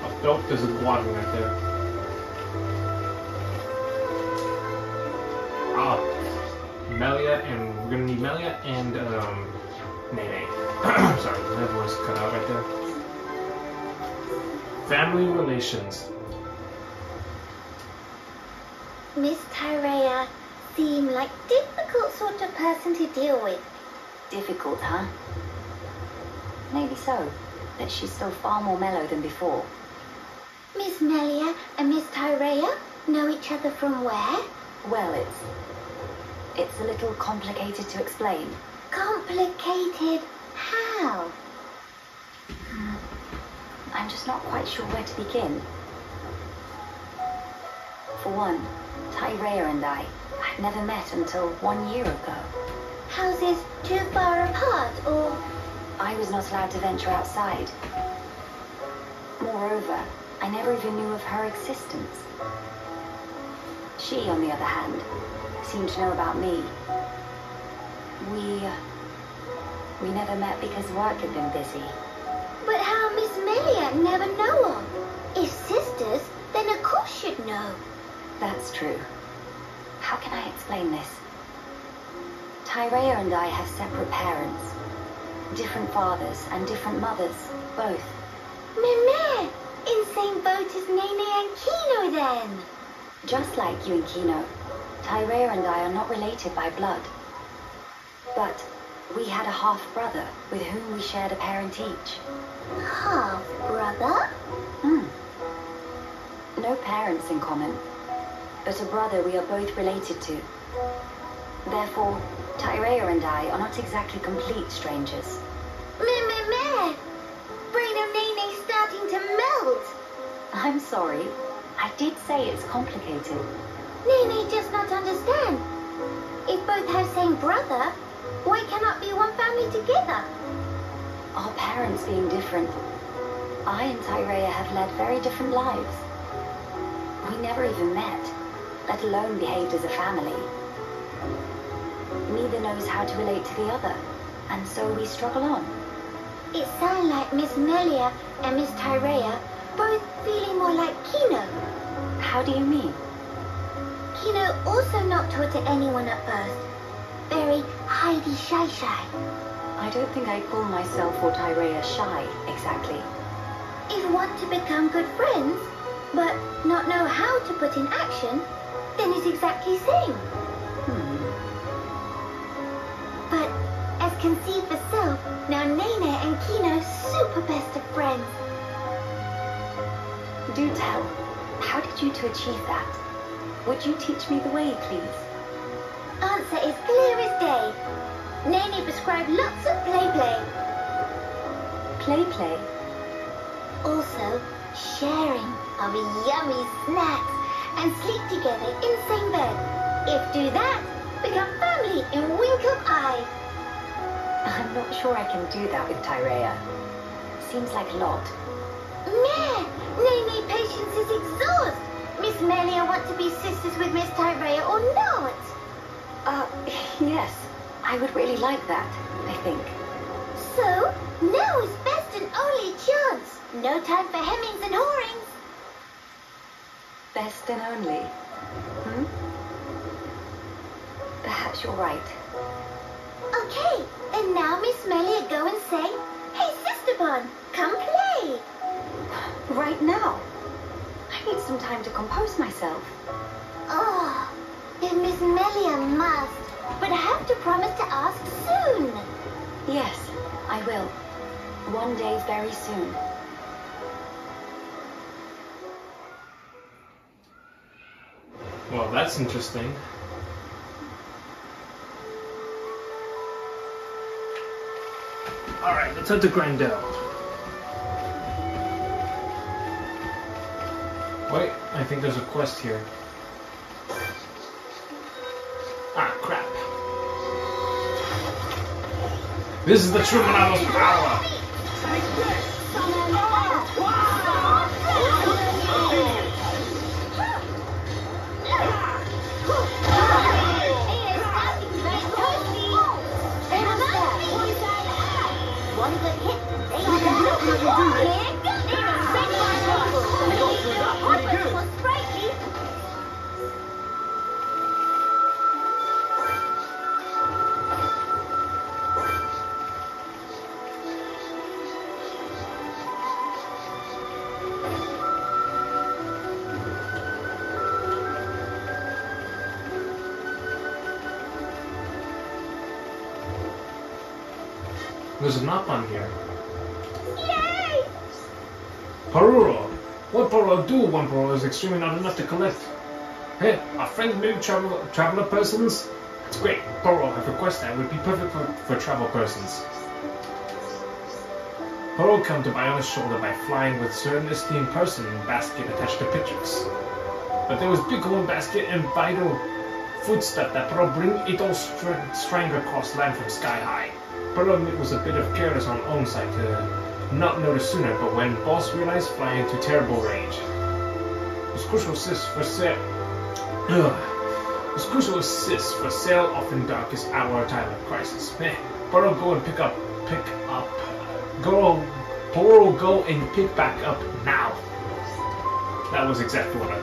[SPEAKER 1] Oh, nope, there's a Guadin right there. Ah, Melia, and we're gonna need Melia and Nene. Sorry, my voice cut out right there. Family relations.
[SPEAKER 4] Miss Tyrea seem like difficult sort of person to deal with.
[SPEAKER 3] Difficult, huh? Maybe so, but she's still far more mellow than before.
[SPEAKER 4] Miss Melia and Miss Tyrea know each other from where?
[SPEAKER 3] Well, it's a little complicated to explain.
[SPEAKER 4] Complicated how?
[SPEAKER 3] not quite sure where to begin. For one, Tyrea and I had never met until 1 year ago.
[SPEAKER 4] Houses too far apart, or...
[SPEAKER 3] I was not allowed to venture outside. Moreover, I never even knew of her existence. She, on the other hand, seemed to know about me. We never met because work had been busy.
[SPEAKER 4] But how Miss Melia never know of? If sisters, then of course she'd know.
[SPEAKER 3] That's true. How can I explain this? Tyrea and I have separate parents. Different fathers and different mothers, both.
[SPEAKER 4] Meme! In same boat as Nene and Kino then!
[SPEAKER 3] Just like you and Kino, Tyrea and I are not related by blood. But we had a half-brother with whom we shared a parent each.
[SPEAKER 4] Half-brother?
[SPEAKER 3] No parents in common, but a brother we are both related to. Therefore, Tyrea and I are not exactly complete strangers.
[SPEAKER 4] Meh! Brain of Nene's starting to melt!
[SPEAKER 3] I'm sorry. I did say it's complicated.
[SPEAKER 4] Nene just not understand. If both have same brother, why cannot be one family together?
[SPEAKER 3] Our parents being different, I and Tyrea have led very different lives. We never even met, let alone behaved as a family. Neither knows how to relate to the other, and so we struggle on.
[SPEAKER 4] It sounds like Miss Melia and Miss Tyrea both feeling more like Kino.
[SPEAKER 3] How do you mean?
[SPEAKER 4] Kino also not taught to anyone at first. Very hidey shy.
[SPEAKER 3] I don't think I call myself or Tyrea shy, exactly.
[SPEAKER 4] If want to become good friends, but not know how to put in action, then it's exactly same. But as can see for self, now Nene and Kino super best of friends.
[SPEAKER 3] Do tell, how did you two achieve that? Would you teach me the way, please?
[SPEAKER 4] Answer is clear as day. Nene prescribed lots of play.
[SPEAKER 3] Play?
[SPEAKER 4] Also, sharing of yummy snacks and sleep together in same bed. If do that, become family in wink of eye.
[SPEAKER 3] I'm not sure I can do that with Tyrea. Seems like a lot.
[SPEAKER 4] Meh! Nene patience is exhaust. Miss Melia want to be sisters with Miss Tyrea or not?
[SPEAKER 3] Yes. I would really like that, I think.
[SPEAKER 4] So, now is best and only chance. No time for hemmings and hawings.
[SPEAKER 3] Best and only. Perhaps you're right.
[SPEAKER 4] Okay, and now Miss Melia go and say, "Hey, Sister Bon, come play."
[SPEAKER 3] Right now? I need some time to compose myself.
[SPEAKER 4] Oh, if Miss Melia must, but I have to promise to ask soon.
[SPEAKER 3] Yes, I will. One day very soon.
[SPEAKER 1] Well, that's interesting. Alright, let's head to Grandel. Wait, I think there's a quest here. Ah, crap. This is the true Monado's power!
[SPEAKER 4] One good hit,
[SPEAKER 1] There's a knock on here.
[SPEAKER 4] Yay!
[SPEAKER 1] Paruro! What Paruro do? One Paruro is extremely not enough to collect. Hey, our friends maybe traveler persons? That's great. Paruro, have a quest that would be perfect for travel persons. Poro came to Biona's shoulder by flying with certain esteemed person in basket attached to pictures. But there was big hole basket and vital footstep that Poro bring it all strang across land from sky high. Poro was a bit of careless on own side to not notice sooner, but when boss realized, fly into terrible rage. It was crucial assist for sale. It's crucial assist for sale often darkest hour time of crisis. Poro go and Poro go and pick back up now. That was exactly what I.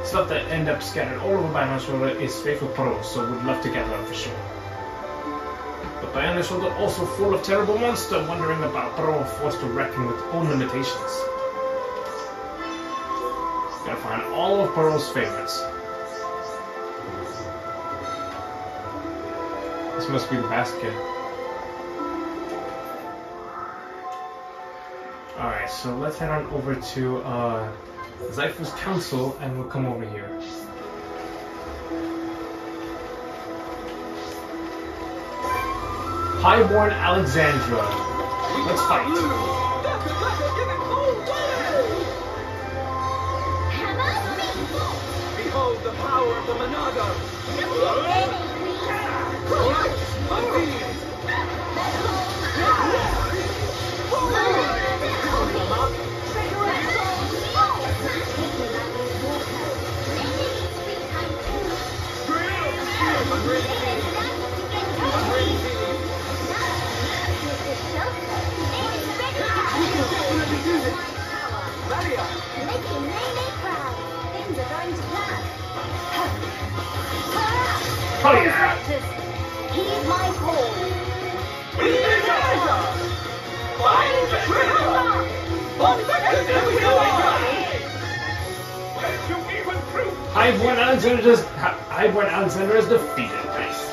[SPEAKER 1] Stuff that end up scattered all over Biona's shoulder is faithful Poro, so would love to gather up for sure. But Biona's shoulder also full of terrible monster wondering about Poro, forced to reckon with own limitations. Gotta find all of Poro's favorites. This must be the basket. Alright, so let's head on over to Zypher's council and we'll come over here. Highborn Alexandra. Let's fight.
[SPEAKER 2] Behold the power of the Monado!
[SPEAKER 1] Oh yeah!
[SPEAKER 4] Heed my call.
[SPEAKER 1] Highborn Alexander is defeated. Nice.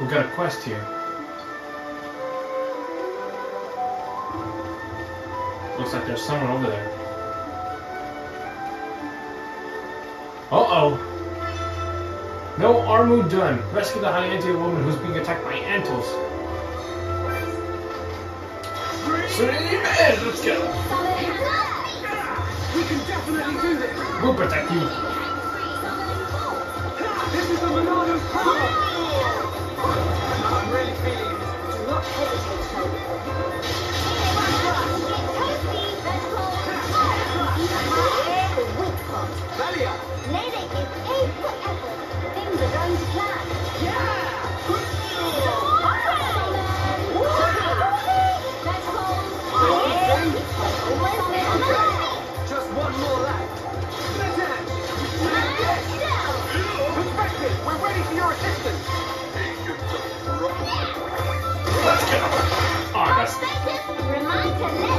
[SPEAKER 1] We got a quest here. Looks like there's someone over there. Uh-oh! No Armu done. Rescue the high anti woman who's being attacked by Antles. Let's go!
[SPEAKER 2] We can definitely do this!
[SPEAKER 1] We'll protect you.
[SPEAKER 2] This is the Monado's power! I'm really feeling it.
[SPEAKER 4] Do not hesitate, Soul. The weak spot.
[SPEAKER 2] Valia!
[SPEAKER 4] Lele is aid for effort. Things are going to plan.
[SPEAKER 2] Just one more left. Perspective, we're ready for your assistance.
[SPEAKER 1] Let's go. Oh, that's...
[SPEAKER 4] Remind to let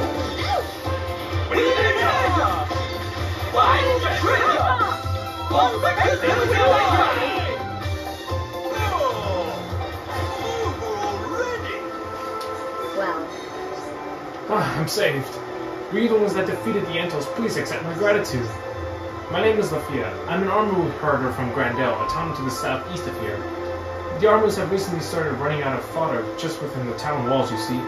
[SPEAKER 1] Oh, I'm saved. Were you the ones that defeated the Antos? Please accept my gratitude. My name is Lafia. I'm an armor herder from Grandel, a town to the southeast of here. The armors have recently started running out of fodder just within the town walls, you see.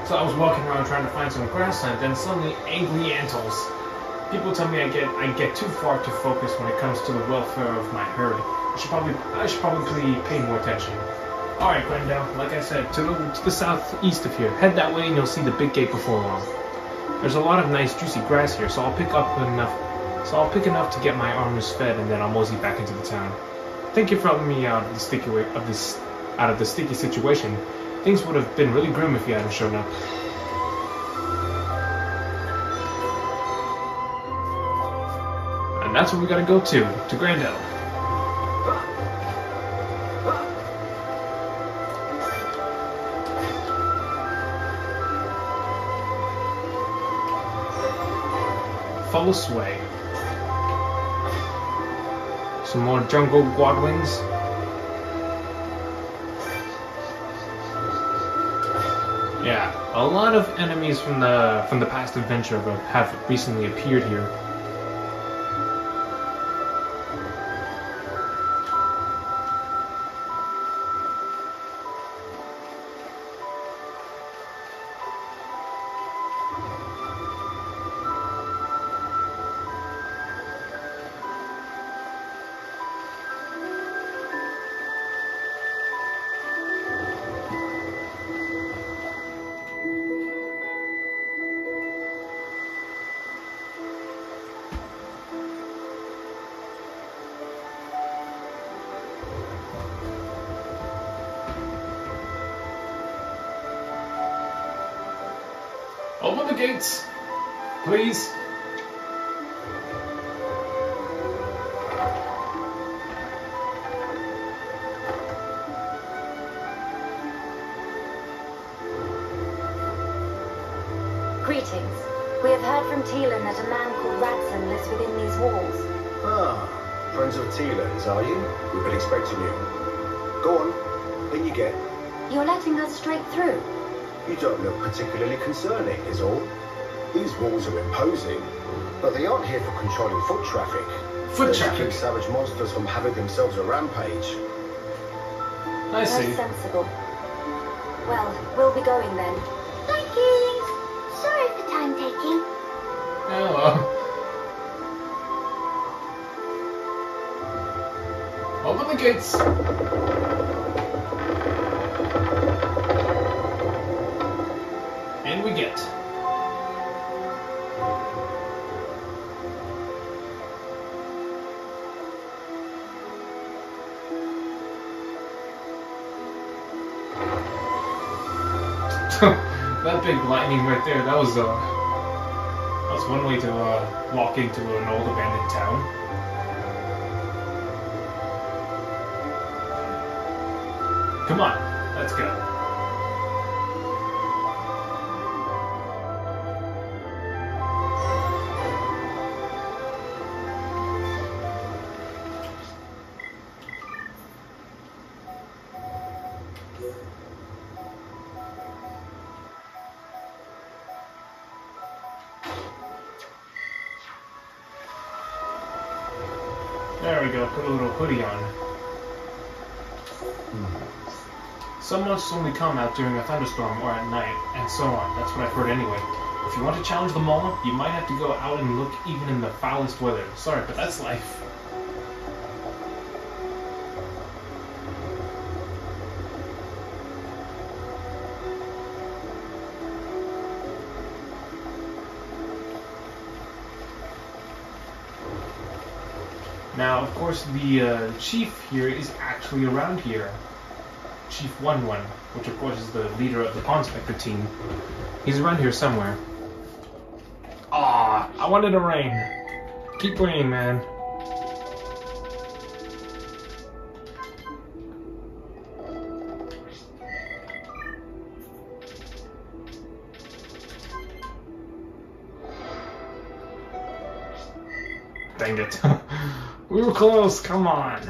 [SPEAKER 1] So I was walking around trying to find some grassland, then suddenly angry Antos. People tell me I get too far to focus when it comes to the welfare of my herd. I should probably pay more attention. Alright, Grandel, like I said, to the southeast of here. Head that way and you'll see the big gate before long. There's a lot of nice juicy grass here, so I'll pick enough to get my armors fed, and then I'll mosey back into the town. Thank you for helping me out of the sticky situation. Things would have been really grim if you hadn't shown up. And that's where we gotta go to Grandel. Follow sway. Some more jungle guadwings. Yeah, a lot of enemies from the past adventure have recently appeared here. Open the gates, please.
[SPEAKER 3] Greetings. We have heard from Teelan that a man called Radson lives within these walls.
[SPEAKER 2] Ah, friends of Teelan's, are you? We've been expecting you. Go on, in you get.
[SPEAKER 3] You're letting us straight through.
[SPEAKER 2] You don't look particularly concerning, is all. These walls are imposing, but they aren't here for controlling foot traffic.
[SPEAKER 1] Foot traffic?
[SPEAKER 2] They're keeping savage monsters from having themselves a rampage.
[SPEAKER 1] I see.
[SPEAKER 3] Very sensible. Well, we'll be going then.
[SPEAKER 4] Thank you. Sorry for time taking.
[SPEAKER 1] Hello. Open the gates. And we get. That big lightning right there, that was one way to walk into an old abandoned town. Come on, let's go. There we go, put a little hoodie on. Some monsters only come out during a thunderstorm or at night, and so on. That's what I've heard anyway. If you want to challenge them all, you might have to go out and look even in the foulest weather. Sorry, but that's life. Now, of course, the chief here is actually around here. Chief 1-1, which of course is the leader of the Pawn Spectre team. He's around here somewhere. Ah, I wanted to rain. Keep raining, man. Dang it. We were close, come on.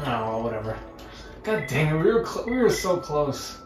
[SPEAKER 1] Oh, whatever. God dang it, we were so close.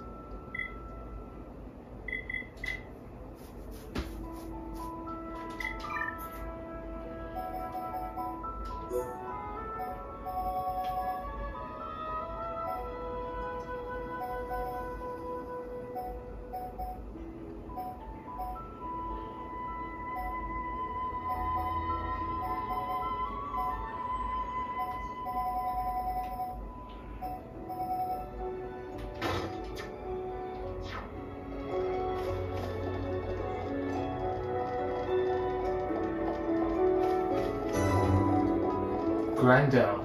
[SPEAKER 1] Grandel.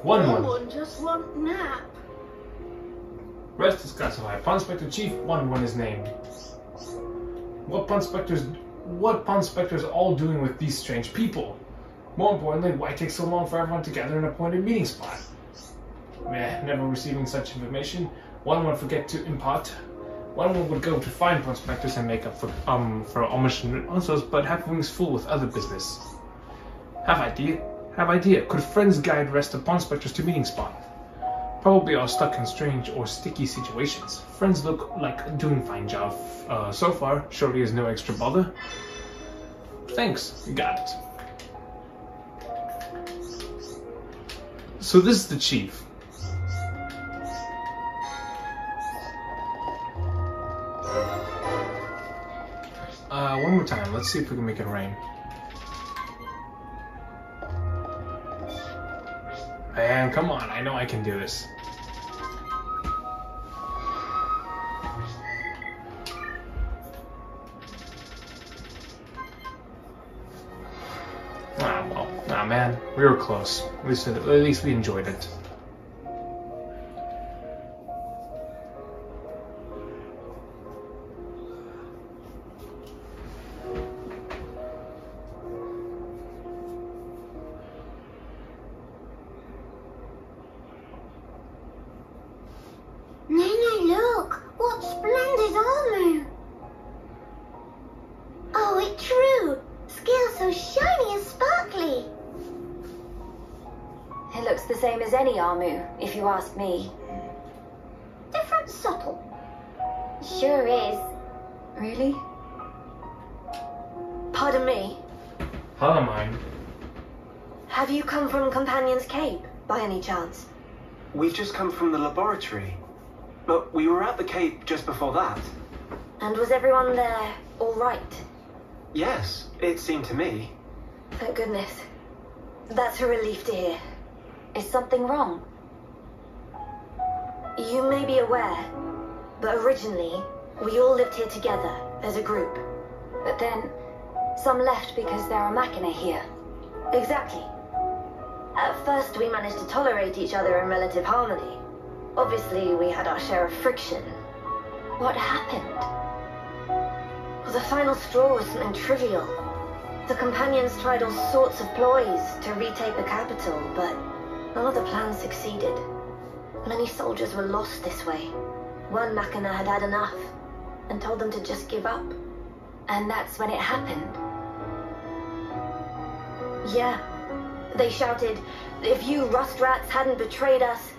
[SPEAKER 5] One just want nap.
[SPEAKER 1] Rest is classified. Pawn Spectre Chief 1-1 is named. What Pawn Spectres all doing with these strange people? More importantly, why take so long for everyone to gather an appointed meeting spot? Meh, never receiving such information. 1-1 forget to impart. 1-1 would go to find Pawn Spectres and make up for omission answers, but have wings full with other business. Have idea. Could friends guide rest of Pawn Spectres to meeting spot? Probably are stuck in strange or sticky situations. Friends look like doing fine job so far. Surely is no extra bother. Thanks, got it. So this is the chief. One more time. Let's see if we can make it rain. And come on, I know I can do this. Well, man, we were close. At least we enjoyed it.
[SPEAKER 4] Look, what splendid armor! Oh, it's true. Scales so shiny and sparkly.
[SPEAKER 3] It looks the same as any Armu, if you ask me.
[SPEAKER 4] Different subtle. Sure is.
[SPEAKER 3] Really?
[SPEAKER 5] Pardon me.
[SPEAKER 1] Pardon mine.
[SPEAKER 5] Have you come from Companion's Cape, by any chance?
[SPEAKER 2] We've just come from the laboratory. But we were at the Cape just before that.
[SPEAKER 5] And was everyone there all right?
[SPEAKER 2] Yes, it seemed to me.
[SPEAKER 5] Thank goodness. That's a relief to hear.
[SPEAKER 3] Is something wrong?
[SPEAKER 5] You may be aware, but originally, we all lived here together as a group.
[SPEAKER 3] But then, some left because there are Machina here.
[SPEAKER 5] Exactly. At first, we managed to tolerate each other in relative harmony. Obviously, we had our share of friction.
[SPEAKER 3] What happened?
[SPEAKER 5] Well, the final straw was something trivial. The Companions tried all sorts of ploys to retake the capital, but none of the plans succeeded. Many soldiers were lost this way. One Machina had had enough and told them to just give up.
[SPEAKER 3] And that's when it happened.
[SPEAKER 5] Yeah. They shouted, if you rust rats hadn't betrayed us,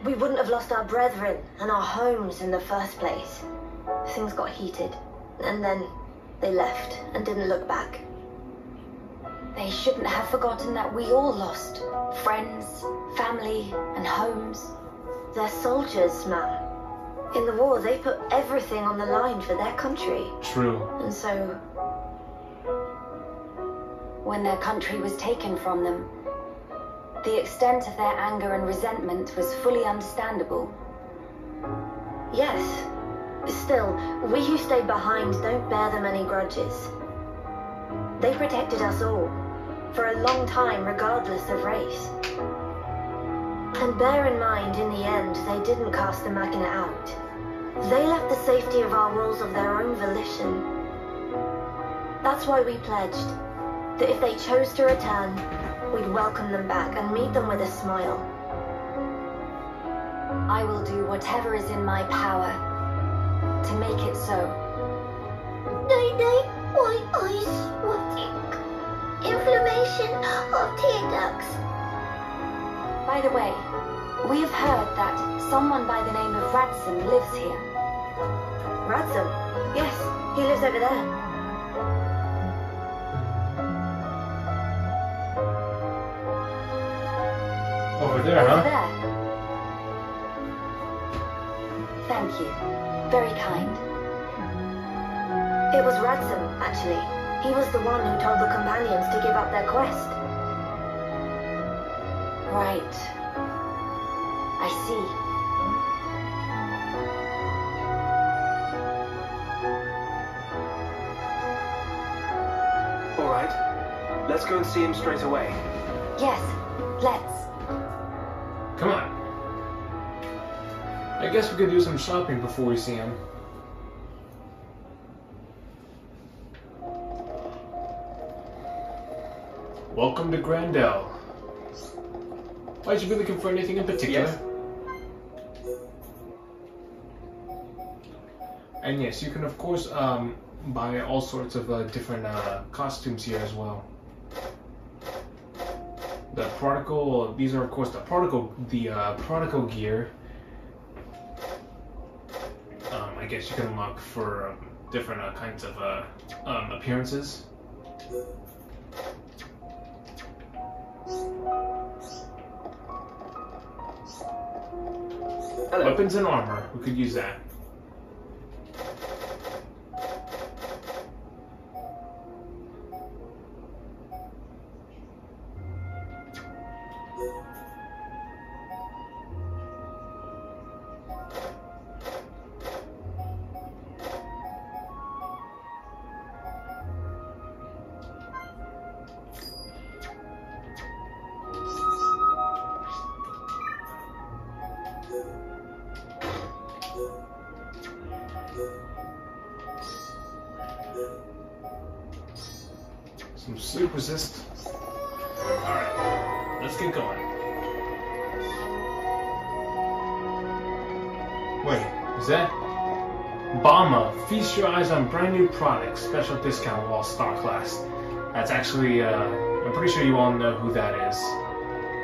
[SPEAKER 5] we wouldn't have lost our brethren and our homes in the first place. Things got heated, and then they left and didn't look back.
[SPEAKER 3] They shouldn't have forgotten that we all lost friends, family, and homes.
[SPEAKER 5] They're soldiers, man. In the war, they put everything on the line for their country.
[SPEAKER 1] True.
[SPEAKER 5] And so,
[SPEAKER 3] when their country was taken from them, the extent of their anger and resentment was fully understandable.
[SPEAKER 5] yes. Still, we who stayed behind don't bear them any grudges. They protected us all, for a long time regardless of race. And bear in mind, in the end, they didn't cast the Machina out. They left the safety of our walls of their own volition. That's why we pledged that if they chose to return, we'd welcome them back and meet them with a smile.
[SPEAKER 3] I will do whatever is in my power to make it so.
[SPEAKER 4] Day, white eyes sweating. Inflammation of tear ducts.
[SPEAKER 3] By the way, we have heard that someone by the name of Radson lives here.
[SPEAKER 5] Ransom? Yes, he lives over there.
[SPEAKER 1] Over there,
[SPEAKER 3] Over
[SPEAKER 1] huh?
[SPEAKER 3] there. Thank you. Very kind.
[SPEAKER 5] It was Ransom, actually. He was the one who told the companions to give up their quest.
[SPEAKER 3] Right. I see.
[SPEAKER 2] All right. Let's go and see him straight away.
[SPEAKER 3] Yes, let's.
[SPEAKER 1] Come on. I guess we could do some shopping before we see him. Welcome to Grandel. Why'd you be looking for anything in particular?
[SPEAKER 2] Yes.
[SPEAKER 1] And yes, you can of course buy all sorts of different costumes here as well. The particle, these are of course the particle gear. I guess you can unlock for different kinds of appearances.
[SPEAKER 2] Hello.
[SPEAKER 1] Weapons and armor, we could use that. Some sleep resist. Alright, let's get going. Wait, is that? Bama, feast your eyes on brand new products, special discount while stock lasts. That's actually, I'm pretty sure you all know who that is.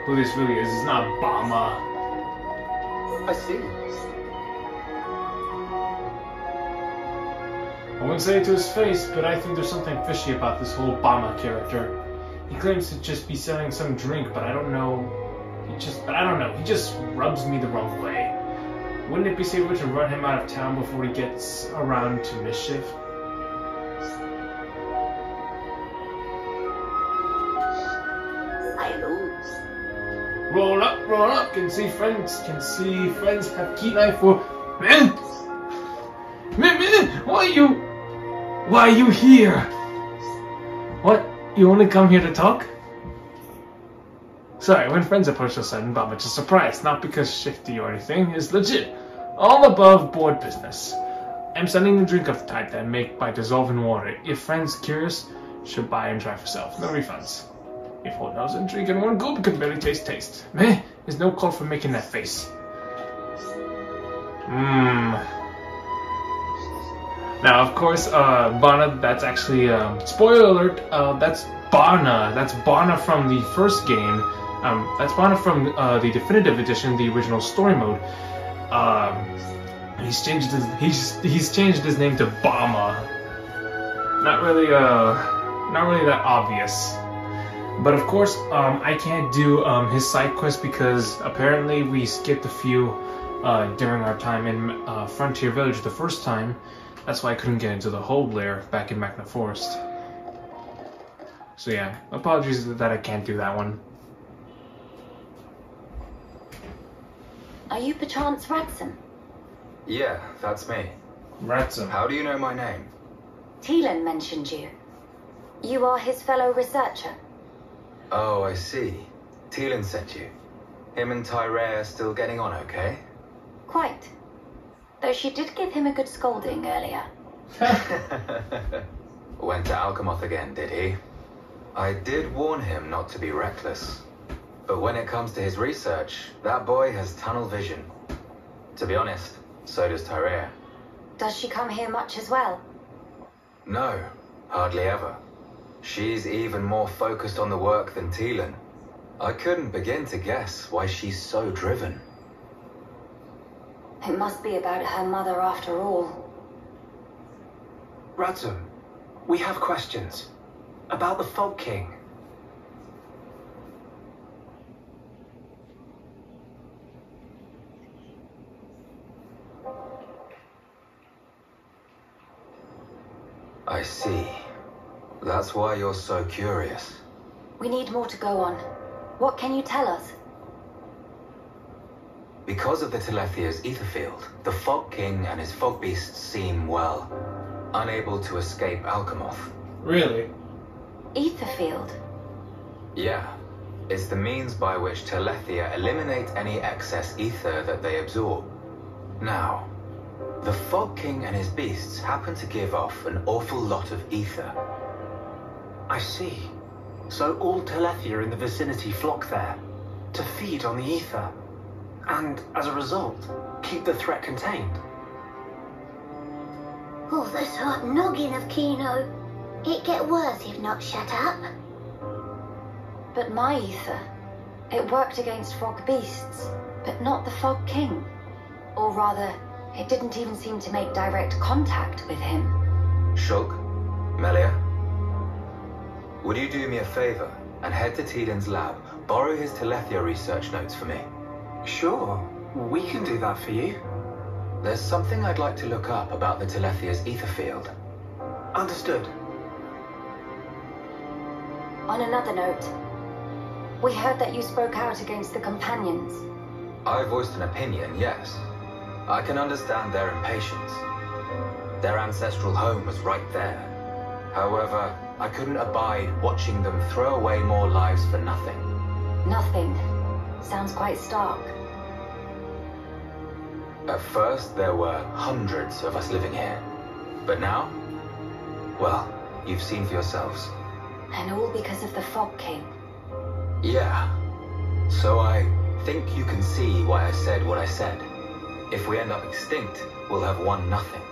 [SPEAKER 1] Who this really is. It's not Bama.
[SPEAKER 2] I see.
[SPEAKER 1] I wouldn't say it to his face, but I think there's something fishy about this whole Bama character. He claims to just be selling some drink, but I don't know. He just rubs me the wrong way. Wouldn't it be safer to run him out of town before he gets around to mischief?
[SPEAKER 4] I lose.
[SPEAKER 1] Roll up, can see friends have keen eye for man, why are you here? What, you only come here to talk? Sorry, when friends approach a sudden Bama, just surprised, not because shifty or anything, it's legit. All above board business. I'm sending a drink of the type that make by dissolving water. If friends curious, should buy and try for self. No refunds. If one doesn't drink in one gulp, can barely taste. Meh, there's no call for making that face. Now, of course, Bana, that's actually, spoiler alert, that's Bana. That's Bana from the first game. That's Bana from the definitive edition, the original story mode. He's changed his name to Bama. Not really that obvious. But of course, I can't do his side quest because apparently we skipped a few during our time in Frontier Village the first time. That's why I couldn't get into the Hold Lair back in Magna Forest. So yeah, apologies that I can't do that one.
[SPEAKER 3] Are you perchance Radson?
[SPEAKER 6] Yeah, that's me.
[SPEAKER 1] Ratson.
[SPEAKER 6] How do you know my name?
[SPEAKER 3] Teelan mentioned you. You are his fellow researcher.
[SPEAKER 6] Oh, I see. Teelan sent you. Him and Tyree are still getting on okay?
[SPEAKER 3] Quite. Though she did give him a good scolding earlier.
[SPEAKER 6] Went to Alchemoth again, did he? I did warn him not to be reckless. But when it comes to his research, that boy has tunnel vision. To be honest, so does Tyrea.
[SPEAKER 3] Does she come here much as well?
[SPEAKER 6] No, hardly ever. She's even more focused on the work than Teelan. I couldn't begin to guess why she's so driven.
[SPEAKER 3] It must be about her mother after all.
[SPEAKER 2] Radzum, we have questions. About the Fog King.
[SPEAKER 6] I see. That's why you're so curious.
[SPEAKER 3] We need more to go on. What can you tell us?
[SPEAKER 6] Because of the Telethia's ether field, the Fog King and his Fog Beasts seem, well, unable to escape Alchemoth.
[SPEAKER 1] Really?
[SPEAKER 3] Ether field?
[SPEAKER 6] Yeah. It's the means by which Telethia eliminate any excess ether that they absorb. Now, the Fog King and his beasts happen to give off an awful lot of ether.
[SPEAKER 2] I see. So all Telethia in the vicinity flock there to feed on the ether. And as a result, keep the threat contained.
[SPEAKER 4] Oh, this hot noggin of Kino. It get worse if not shut up.
[SPEAKER 3] But my ether, it worked against Fog Beasts, but not the Fog King. Or rather, it didn't even seem to make direct contact with him.
[SPEAKER 6] Shulk, Melia, would you do me a favor and head to Teelan's lab, borrow his Telethia research notes for me?
[SPEAKER 2] Sure, we can do that for you.
[SPEAKER 6] There's something I'd like to look up about the Telethia's ether field.
[SPEAKER 2] Understood.
[SPEAKER 3] On another note, we heard that you spoke out against the companions.
[SPEAKER 6] I voiced an opinion, yes. I can understand their impatience. Their ancestral home was right there. However, I couldn't abide watching them throw away more lives for nothing.
[SPEAKER 3] Nothing. Sounds quite stark.
[SPEAKER 6] At first, there were hundreds of us living here. But now, well, you've seen for yourselves.
[SPEAKER 3] And all because of the Fog King.
[SPEAKER 6] Yeah. So I think you can see why I said what I said. If we end up extinct, we'll have won nothing.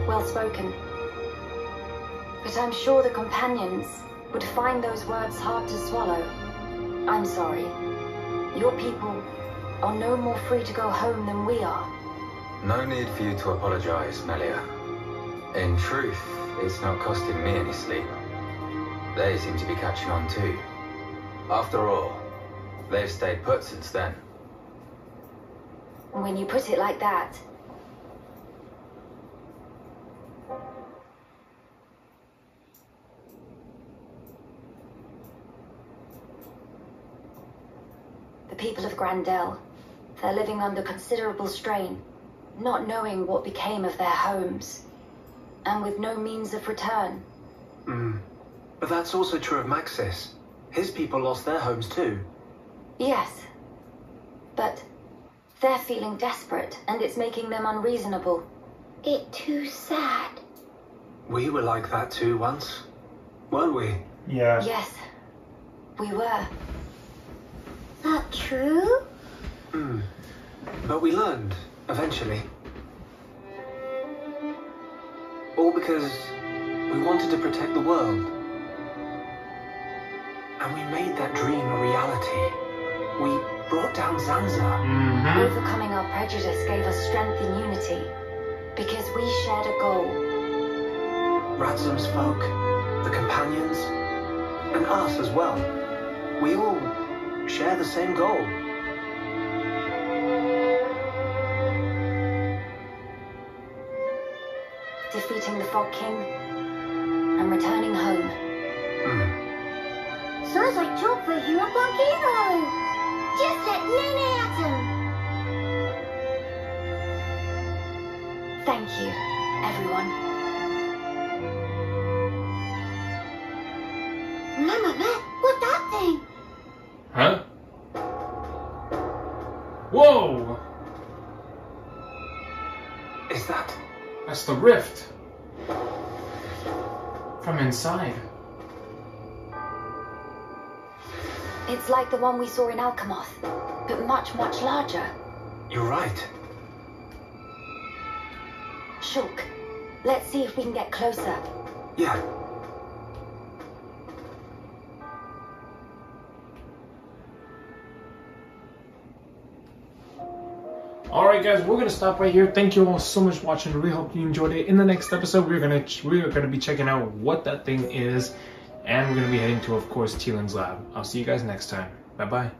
[SPEAKER 3] Well spoken. But I'm sure the companions would find those words hard to swallow. I'm sorry. Your people are no more free to go home than we are.
[SPEAKER 6] No need for you to apologize, Melia. In truth, it's not costing me any sleep. They seem to be catching on too. After all, they've stayed put since then.
[SPEAKER 3] When you put it like that... The people of Grandel, they're living under considerable strain, not knowing what became of their homes, and with no means of return.
[SPEAKER 2] But that's also true of Maxis. His people lost their homes too.
[SPEAKER 3] Yes, but they're feeling desperate, and it's making them unreasonable.
[SPEAKER 4] It too sad.
[SPEAKER 2] We were like that too once, weren't we?
[SPEAKER 1] Yeah.
[SPEAKER 3] Yes, we were.
[SPEAKER 4] That true?
[SPEAKER 2] But we learned, eventually. All because we wanted to protect the world. And we made that dream a reality. We brought down Zanza.
[SPEAKER 3] Overcoming our prejudice gave us strength and unity, because we shared a goal.
[SPEAKER 2] Radzum's folk, the companions, and us as well. We all share the same goal.
[SPEAKER 3] Defeating the Fog King and returning home.
[SPEAKER 4] Sounds like job for you up on Kino. Just let Nene at him.
[SPEAKER 3] Thank you, everyone.
[SPEAKER 4] Mama, what's that thing?
[SPEAKER 1] Huh? That's the rift. From inside.
[SPEAKER 3] It's like the one we saw in Alchemoth, but much, much larger.
[SPEAKER 2] You're right.
[SPEAKER 3] Shulk, let's see if we can get closer.
[SPEAKER 2] Yeah.
[SPEAKER 1] Alright guys, we're gonna stop right here. Thank you all so much for watching. I really hope you enjoyed it. In the next episode, we're gonna be checking out what that thing is, and we're gonna be heading to, of course, Tealing's lab. I'll see you guys next time. Bye bye.